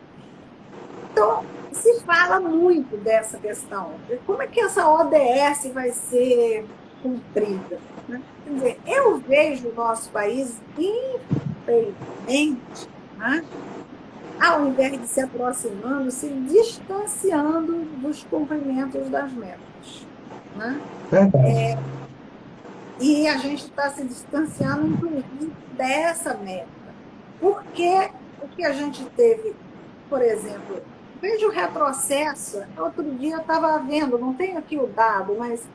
Então, se fala muito dessa questão. Como é que essa ODS vai ser cumprida? Né? Quer dizer, eu vejo o nosso país, infelizmente, né, ao invés de se aproximando, se distanciando dos cumprimentos das metas. Né? Verdade. E a gente está se distanciando, inclusive, dessa meta. Porque o que a gente teve, por exemplo, veja o retrocesso. Outro dia eu estava vendo, não tenho aqui o dado, mas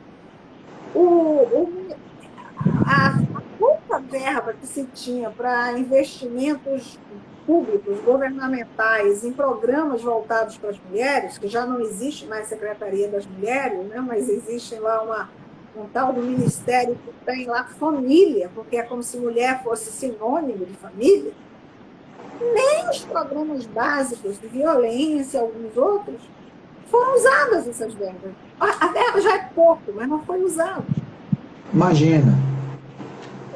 a pouca verba que se tinha para investimentos públicos, governamentais, em programas voltados para as mulheres, que já não existe mais Secretaria das Mulheres, né, mas existe lá um tal do ministério que tem lá família, porque é como se mulher fosse sinônimo de família. Nem os programas básicos de violência, alguns outros, foram usadas essas verbas. A verba já é pouco, mas não foi usada. Imagina.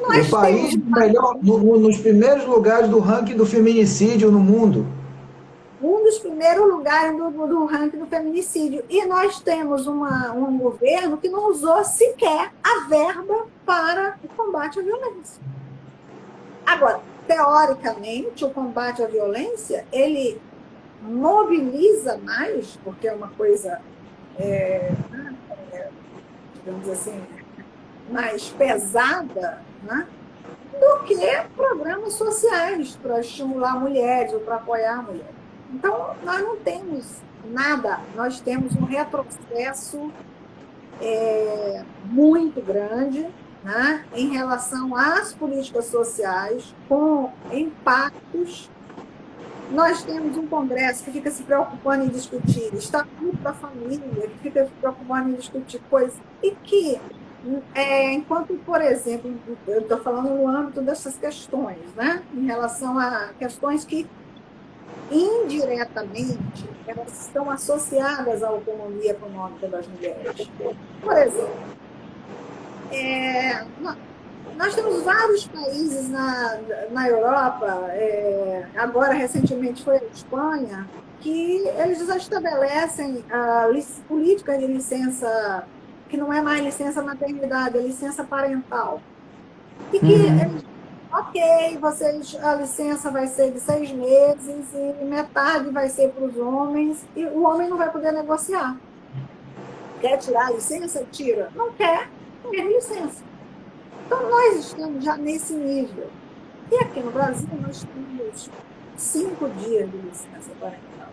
Nós o país temos melhor, nos primeiros lugares do ranking do feminicídio no mundo. um dos primeiros lugares do ranking do feminicídio. E nós temos um governo que não usou sequer a verba para o combate à violência. Agora, teoricamente, o combate à violência, ele mobiliza mais, porque é uma coisa, digamos assim, mais pesada, né, do que programas sociais para estimular mulheres ou para apoiar a mulher. Então, nós não temos nada, nós temos um retrocesso muito grande, né, em relação às políticas sociais, com impactos. Nós temos um Congresso que fica se preocupando em discutir estatuto da família, que fica se preocupando em discutir coisas, e que, enquanto, por exemplo, eu estou falando no âmbito dessas questões, né, em relação a questões que, indiretamente, elas estão associadas à autonomia econômica das mulheres. Por exemplo, nós temos vários países na Europa, agora recentemente foi a Espanha, que eles já estabelecem a política de licença, que não é mais licença maternidade, é licença parental. E que, a licença vai ser de 6 meses e metade vai ser para os homens, e o homem não vai poder negociar. Quer tirar a licença? Tira. Não quer licença. Então, nós estamos já nesse nível. E aqui no Brasil, nós temos 5 dias de licença parental.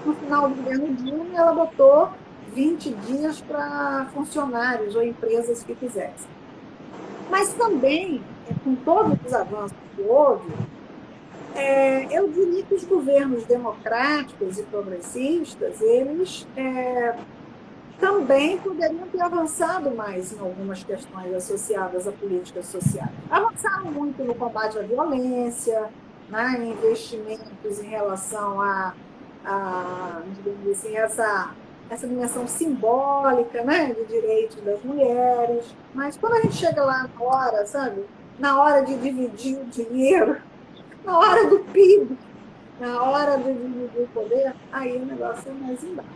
No final do governo Dilma, ela botou 20 dias para funcionários ou empresas que quisessem. Mas também, com todos os avanços que houve, eu diria que os governos democráticos e progressistas, eles também poderiam ter avançado mais em algumas questões associadas a políticas sociais. Avançaram muito no combate à violência, né, em investimentos em relação digamos assim, essa dimensão simbólica, né, de direitos das mulheres. Mas quando a gente chega lá na hora, sabe, na hora de dividir o dinheiro, na hora do PIB, na hora de dividir o poder, aí o negócio é mais embaixo.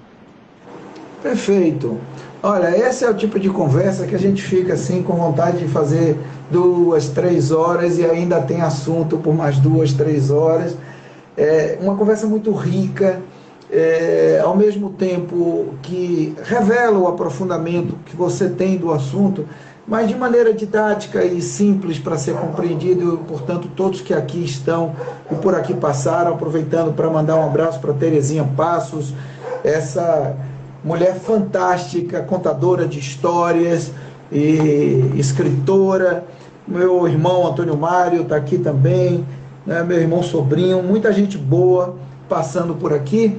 Perfeito. Olha, esse é o tipo de conversa que a gente fica assim com vontade de fazer 2, 3 horas e ainda tem assunto por mais 2, 3 horas. É uma conversa muito rica, ao mesmo tempo que revela o aprofundamento que você tem do assunto, mas de maneira didática e simples para ser compreendido. Portanto, todos que aqui estão e por aqui passaram, aproveitando para mandar um abraço para Terezinha Passos, essa mulher fantástica, contadora de histórias e escritora. Meu irmão Antônio Mário está aqui também, né? Meu irmão sobrinho, muita gente boa passando por aqui.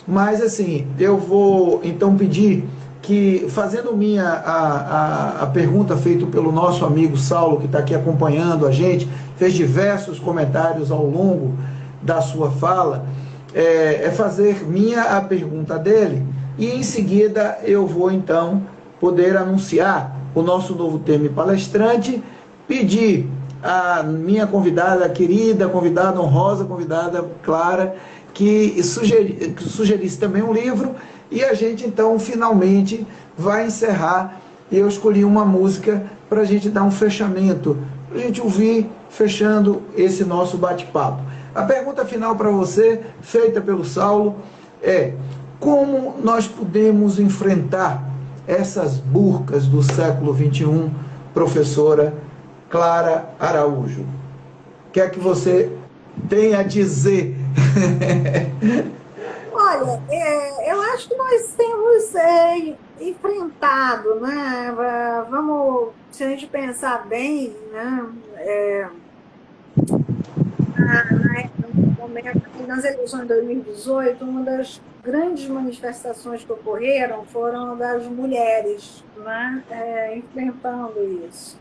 Mas assim, eu vou então pedir que, fazendo a pergunta feita pelo nosso amigo Saulo, que está aqui acompanhando a gente, fez diversos comentários ao longo da sua fala, fazer minha a pergunta dele, e em seguida eu vou então poder anunciar o nosso novo tema e palestrante, pedir a minha convidada querida, convidada honrosa, convidada Clara, que sugerisse também um livro, e a gente então finalmente vai encerrar. Eu escolhi uma música para a gente dar um fechamento, para a gente ouvir, fechando esse nosso bate-papo. A pergunta final para você, feita pelo Saulo, é: como nós podemos enfrentar essas burcas do século XXI, professora Clara Araújo? O que é que você tem a dizer? Olha, eu acho que nós temos enfrentado, né? Vamos, se a gente pensar bem, né? No momento, nas eleições de 2018, uma das grandes manifestações que ocorreram foram das mulheres, né? Enfrentando isso.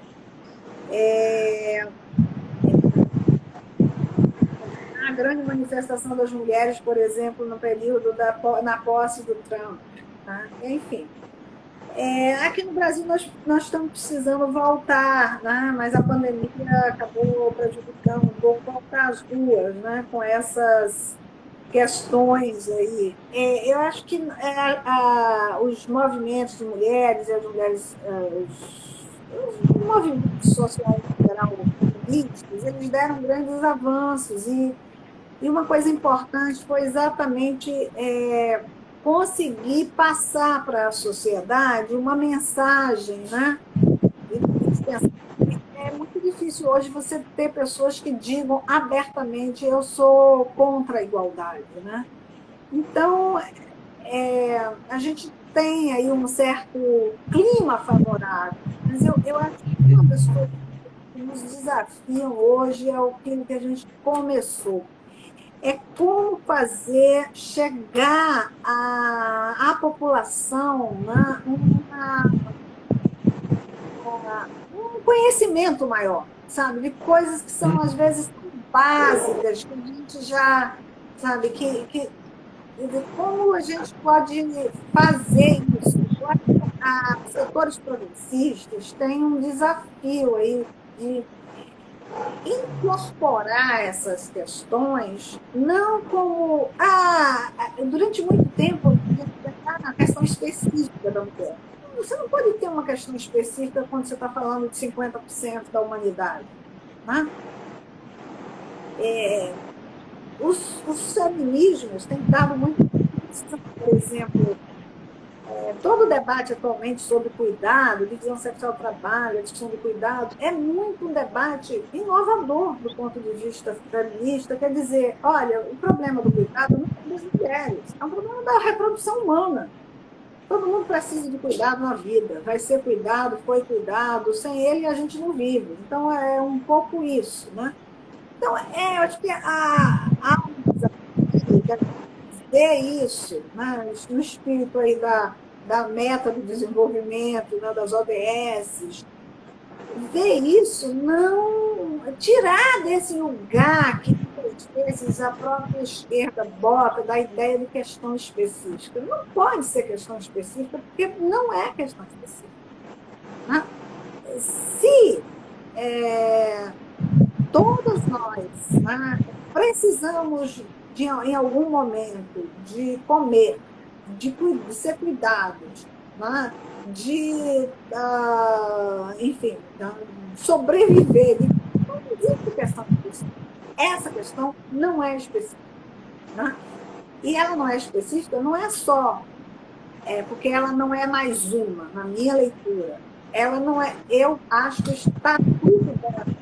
A grande manifestação das mulheres, por exemplo, no período na posse do Trump, né? Enfim. Aqui no Brasil nós estamos precisando voltar, né? Mas a pandemia acabou prejudicando um pouco voltar às ruas, né? Com essas questões aí. Eu acho que os movimentos de mulheres, os movimentos sociais em geral, políticos, eles deram grandes avanços, e uma coisa importante foi exatamente conseguir passar para a sociedade uma mensagem, né? É muito difícil hoje você ter pessoas que digam abertamente: eu sou contra a igualdade, né? Então, a gente tem aí um certo clima favorável, mas eu acho que uma pessoa que nos desafiam hoje é aquilo que a gente começou. É como fazer chegar à população, né, um conhecimento maior, sabe, de coisas que são, às vezes, básicas, que a gente já sabe, que como a gente pode fazer isso. Os setores progressistas têm um desafio aí de incorporar essas questões, não como durante muito tempo a questão específica da mulher. Você não pode ter uma questão específica quando você está falando de 50% da humanidade, né? Os feminismos têm dado muito, por exemplo, todo o debate atualmente sobre cuidado, divisão sexual do trabalho, a discussão do cuidado, é muito um debate inovador do ponto de vista feminista. Quer dizer, olha, o problema do cuidado não é das mulheres, é um problema da reprodução humana. Todo mundo precisa de cuidado na vida, vai ser cuidado, foi cuidado, sem ele a gente não vive. Então, é um pouco isso, né? Então, eu acho que há um desafio que é isso, né? No espírito aí da meta do desenvolvimento, né, das ODS, ver isso, não tirar desse lugar que, às vezes, a própria esquerda bota da ideia de questão específica. Não pode ser questão específica, porque não é questão específica, né? Se todas nós, né, precisamos, em algum momento, de comer, de ser cuidados, né? De, enfim, sobreviver. Não existe questão disso. Essa questão não é específica. Né? E ela não é específica, não é só porque ela não é mais uma, na minha leitura. Ela não é, eu acho que o estatuto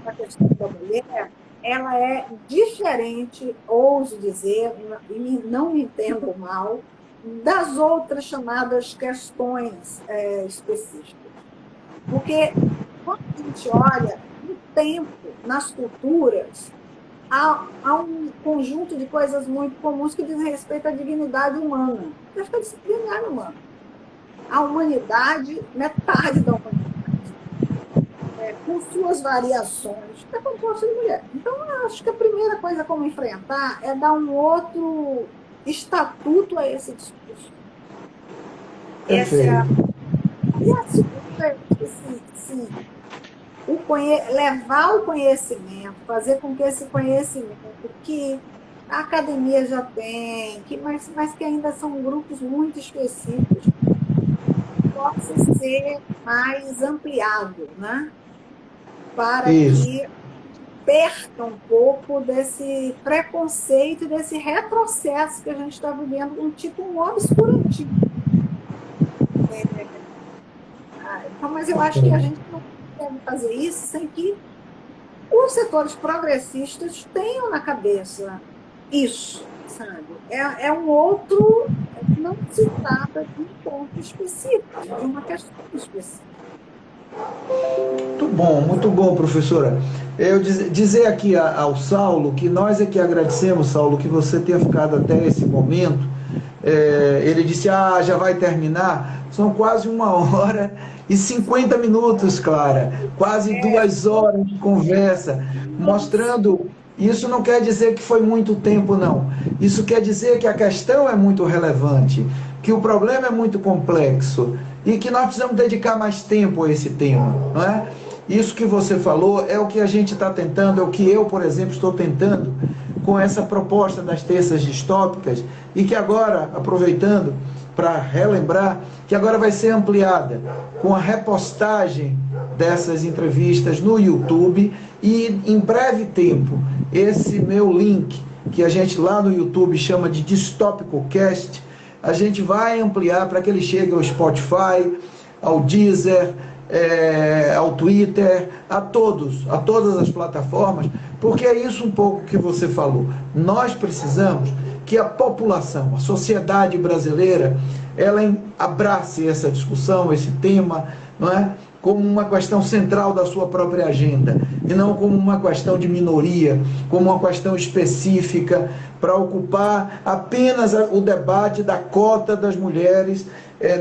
da questão da mulher, ela é diferente, ouso dizer, e não me entendam mal, das outras chamadas questões específicas. Porque quando a gente olha no tempo, nas culturas, há um conjunto de coisas muito comuns que diz respeito à dignidade humana. Respeito à dignidade humana. A humanidade, metade da humanidade, com suas variações, é composta de mulher. Então, eu acho que a primeira coisa como enfrentar é dar um outro estatuto a esse discurso. Essa é a... E a segunda é levar o conhecimento, fazer com que esse conhecimento que a academia já tem, mas que ainda são grupos muito específicos, possa ser mais ampliado, né? Para que perca um pouco desse preconceito e desse retrocesso que a gente está vivendo, um obscurantismo. Então, mas eu acho que a gente não deve fazer isso sem que os setores progressistas tenham na cabeça isso, sabe? É um outro, não se trata de um ponto específico, de uma questão específica. Muito bom, professora. Eu dizer aqui ao Saulo que nós é que agradecemos, Saulo, que você tenha ficado até esse momento. Ele disse, já vai terminar. São quase 1h50, Clara. Quase 2 horas de conversa, mostrando... Isso não quer dizer que foi muito tempo, não. Isso quer dizer que a questão é muito relevante, que o problema é muito complexo e que nós precisamos dedicar mais tempo a esse tema, não é? Isso que você falou é o que a gente está tentando, é o que eu, por exemplo, estou tentando com essa proposta das terças distópicas e que agora, aproveitando para relembrar, que agora vai ser ampliada com a repostagem dessas entrevistas no YouTube e em breve tempo esse meu link que a gente lá no YouTube chama de Distópico Cast, a gente vai ampliar para que ele chegue ao Spotify, ao Deezer, ao Twitter, a todas as plataformas, porque é isso um pouco que você falou. Nós precisamos que a população, a sociedade brasileira, ela abrace essa discussão, esse tema, não é? Como uma questão central da sua própria agenda, e não como uma questão de minoria, como uma questão específica para ocupar apenas o debate da cota das mulheres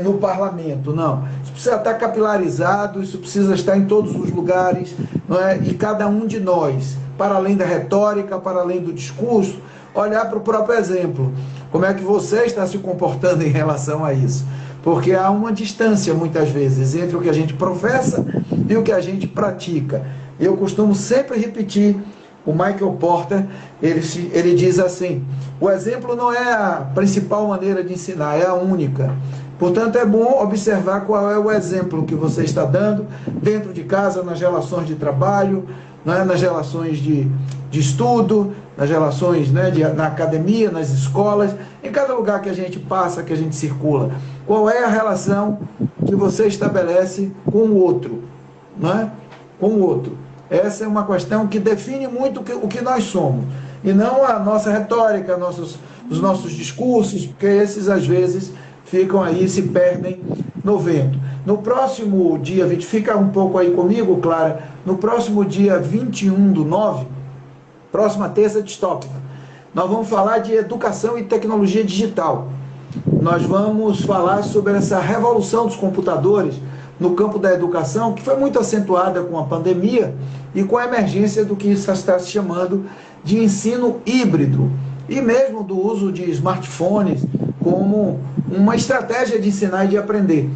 no parlamento. Não, isso precisa estar capilarizado, isso precisa estar em todos os lugares, não é? E cada um de nós, para além da retórica, para além do discurso, olhar para o próprio exemplo. Como é que você está se comportando em relação a isso? Porque há uma distância, muitas vezes, entre o que a gente professa e o que a gente pratica. Eu costumo sempre repetir, o Michael Porter, ele diz assim, o exemplo não é a principal maneira de ensinar, é a única. Portanto, é bom observar qual é o exemplo que você está dando dentro de casa, nas relações de trabalho, nas relações de estudo, nas relações na academia, nas escolas, em cada lugar que a gente passa, que a gente circula. Qual é a relação que você estabelece com o outro? Com o outro. Essa é uma questão que define muito o que nós somos. E não a nossa retórica, os nossos discursos, porque esses, às vezes, ficam aí, se perdem no vento. No próximo dia 20, fica um pouco aí comigo, Clara, no próximo dia 21/9, próxima terça distópica, nós vamos falar de educação e tecnologia digital. Nós vamos falar sobre essa revolução dos computadores no campo da educação, que foi muito acentuada com a pandemia e com a emergência do que está se chamando de ensino híbrido, e mesmo do uso de smartphones como uma estratégia de ensinar e de aprender.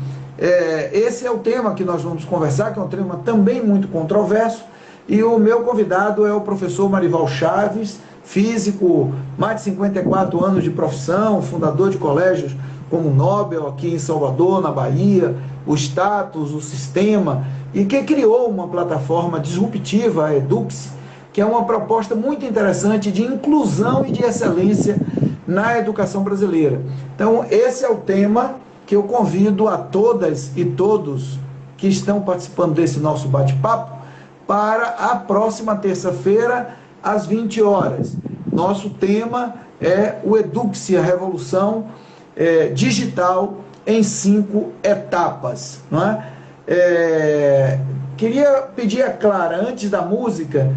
Esse é o tema que nós vamos conversar, que é um tema também muito controverso, e o meu convidado é o professor Marival Chaves, físico, mais de 54 anos de profissão, fundador de colégios como o Nobel aqui em Salvador, na Bahia, o Status, o Sistema, e que criou uma plataforma disruptiva, a Edux, que é uma proposta muito interessante de inclusão e de excelência na educação brasileira. Então, esse é o tema que eu convido a todas e todos que estão participando desse nosso bate-papo para a próxima terça-feira, às 20 horas. Nosso tema é o Edux, a revolução digital em 5 etapas. Não é? Queria pedir a Clara, antes da música,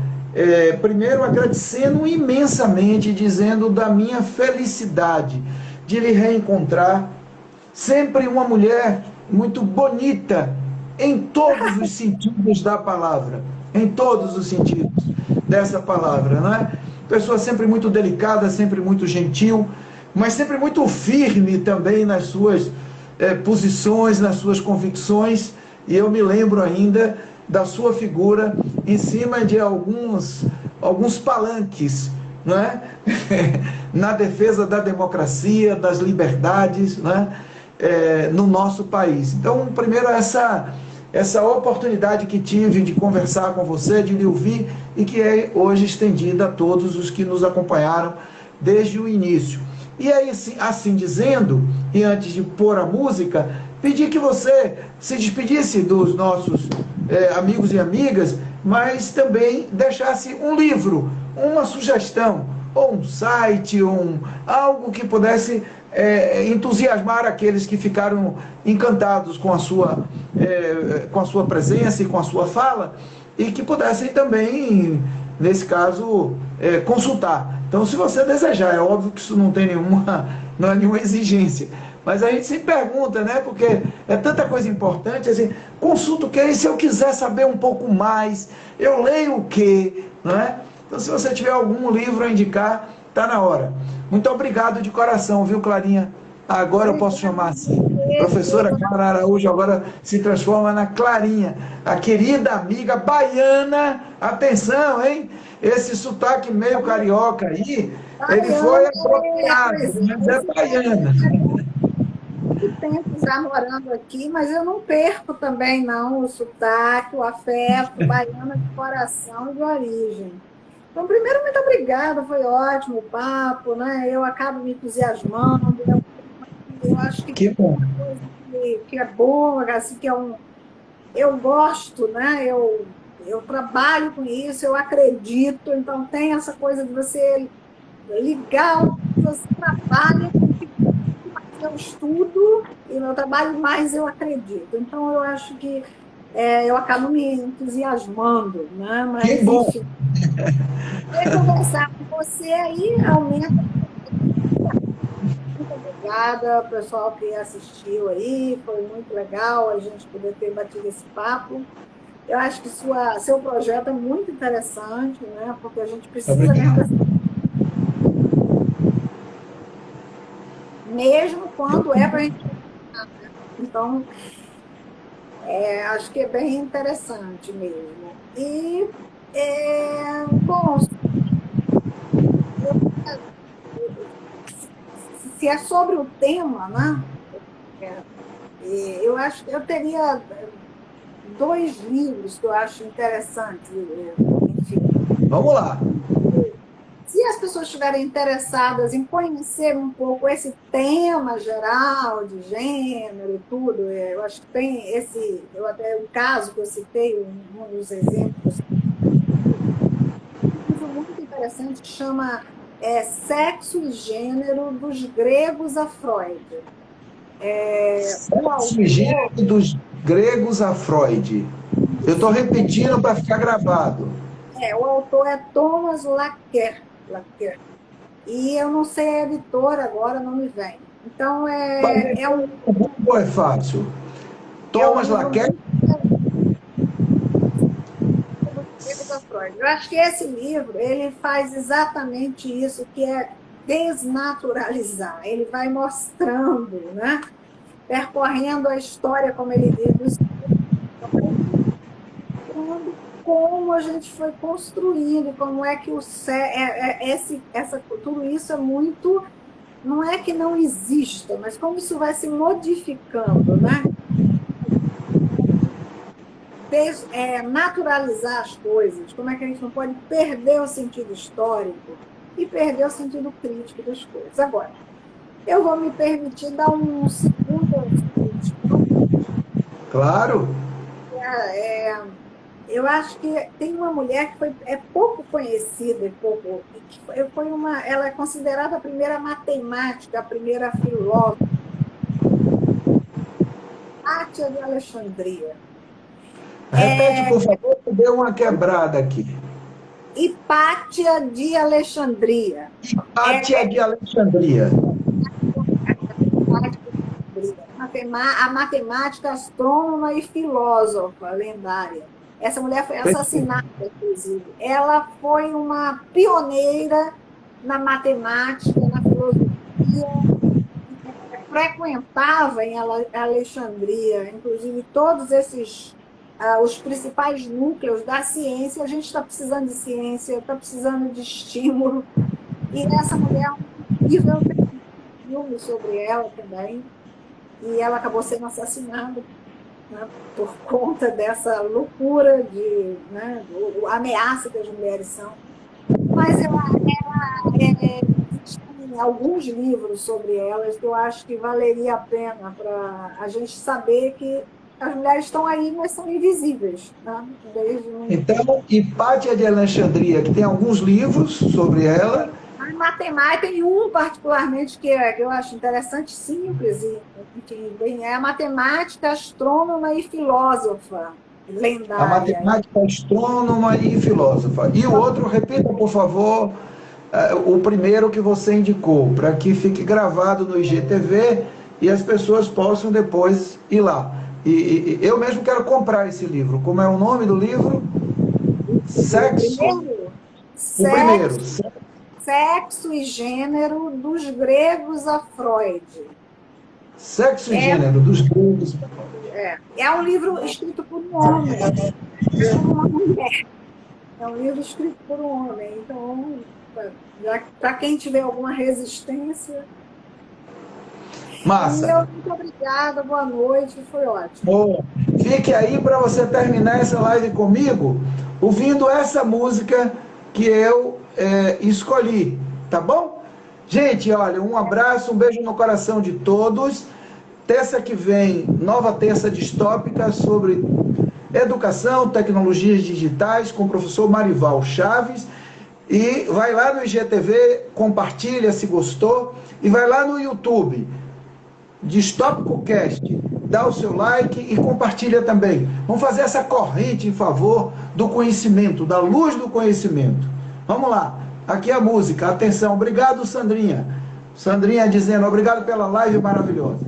primeiro agradecendo imensamente, dizendo da minha felicidade de lhe reencontrar, sempre uma mulher muito bonita, em todos os sentidos da palavra, em todos os sentidos dessa palavra, não é? Pessoa sempre muito delicada, sempre muito gentil, mas sempre muito firme também nas suas posições, nas suas convicções, e eu me lembro ainda da sua figura em cima de alguns palanques, não é? Na defesa da democracia, das liberdades, não é? No nosso país. Então, primeiro, essa oportunidade que tive de conversar com você, de lhe ouvir, e que é hoje estendida a todos os que nos acompanharam desde o início. E aí, assim dizendo, e antes de pôr a música, pedi que você se despedisse dos nossos amigos e amigas, mas também deixasse um livro, uma sugestão, ou um site, algo que pudesse entusiasmar aqueles que ficaram encantados com a sua presença e com a sua fala, e que pudessem também, nesse caso, consultar. Então, se você desejar, é óbvio que isso não é nenhuma exigência, mas a gente se pergunta, né? Porque é tanta coisa importante, assim, consulta o que? E se eu quiser saber um pouco mais, eu leio o quê? Não é? Então, se você tiver algum livro a indicar, está na hora. Muito obrigado de coração, viu, Clarinha? Agora eu posso chamar assim. Professora Clara Araújo agora se transforma na Clarinha, a querida amiga baiana. Atenção, hein? Esse sotaque meio carioca aí, ele foi apropriado, mas é baiana. Muito tempo já morando aqui, mas eu não perco também, não, o sotaque, o afeto, baiana de coração e de origem. Então, primeiro, muito obrigada, foi ótimo o papo, né? Eu acabo me entusiasmando, eu acho que bom. Uma coisa que é boa, assim, eu gosto, né? Eu trabalho com isso, eu acredito, então tem essa coisa de você ligar o que você trabalha com o que eu estudo e meu trabalho, mais eu acredito. Então, eu acho que eu acabo me entusiasmando, né? Mas, Que bom! Enfim, conversar com você aí aumenta. Muito obrigada, pessoal que assistiu aí, foi muito legal a gente poder ter batido esse papo. Eu acho que seu projeto é muito interessante, né? Porque a gente precisa mesmo quando é para a gente. Então, acho que é bem interessante mesmo. E, bom, se é sobre o tema, né? Eu acho que eu teria 2 livros que eu acho interessantes. Enfim. Vamos lá. Se as pessoas estiverem interessadas em conhecer um pouco esse tema geral de gênero e tudo, eu acho que tem o caso que eu citei, um dos exemplos, um livro muito interessante que chama Sexo e Gênero, dos Gregos a Freud. Sexo e Gênero, dos Gregos a Freud. Eu estou repetindo para ficar gravado. O autor é Thomas Laqueur. E eu não sei a editora agora, não me vem. Então, O Google é fácil. Thomas Laqueur. Eu acho que esse livro, ele faz exatamente isso, que é desnaturalizar. Ele vai mostrando, né? Percorrendo a história, como ele diz, como a gente foi construindo, como é que tudo isso é muito, não é que não exista, mas como isso vai se modificando, né? Naturalizar as coisas, como é que a gente não pode perder o sentido histórico e perder o sentido crítico das coisas. Agora, eu vou me permitir dar um segundo. Claro. Eu acho que tem uma mulher que é pouco conhecida ela é considerada a primeira matemática, a primeira filósofa, Hipátia de Alexandria. Repete, por favor, que deu uma quebrada aqui. Hipátia de Alexandria. Hipátia de Alexandria. A matemática, astrônoma e filósofa lendária. Essa mulher foi assassinada, inclusive. Ela foi uma pioneira na matemática, na filosofia, frequentava em Alexandria, inclusive todos os principais núcleos da ciência. A gente está precisando de ciência, está precisando de estímulo. E essa mulher, um filme sobre ela também, e ela acabou sendo assassinada, né, por conta dessa loucura a ameaça que as mulheres são. Mas existem alguns livros sobre elas que eu acho que valeria a pena para a gente saber que as mulheres estão aí, mas são invisíveis. Né? Então, Hipátia de Alexandria, que tem alguns livros sobre ela. A matemática tem um particularmente que eu acho interessante, simples, é a matemática, astrônoma e filósofa lendária. A matemática, astrônoma e filósofa. E o outro, repita, por favor, o primeiro que você indicou, para que fique gravado no IGTV e as pessoas possam depois ir lá. E eu mesmo quero comprar esse livro. Como é o nome do livro? O primeiro. Sexo e Gênero, dos gregos a Freud. Sexo e Gênero, dos gregos. É um livro escrito por um homem, por uma mulher. É um livro escrito por um homem. Então, para quem tiver alguma resistência... Massa. Muito obrigada, boa noite, foi ótimo. Bom, fique aí para você terminar essa live comigo, ouvindo essa música que eu escolhi, tá bom? Gente, olha, um abraço, um beijo no coração de todos. Terça que vem, nova terça distópica sobre educação, tecnologias digitais, com o professor Marival Chaves. E vai lá no IGTV, compartilha se gostou, e vai lá no YouTube, Distópico Cast, dá o seu like e compartilha também. Vamos fazer essa corrente em favor do conhecimento, da luz do conhecimento. Vamos lá, aqui é a música, atenção, obrigado Sandrinha. Sandrinha dizendo, obrigado pela live maravilhosa.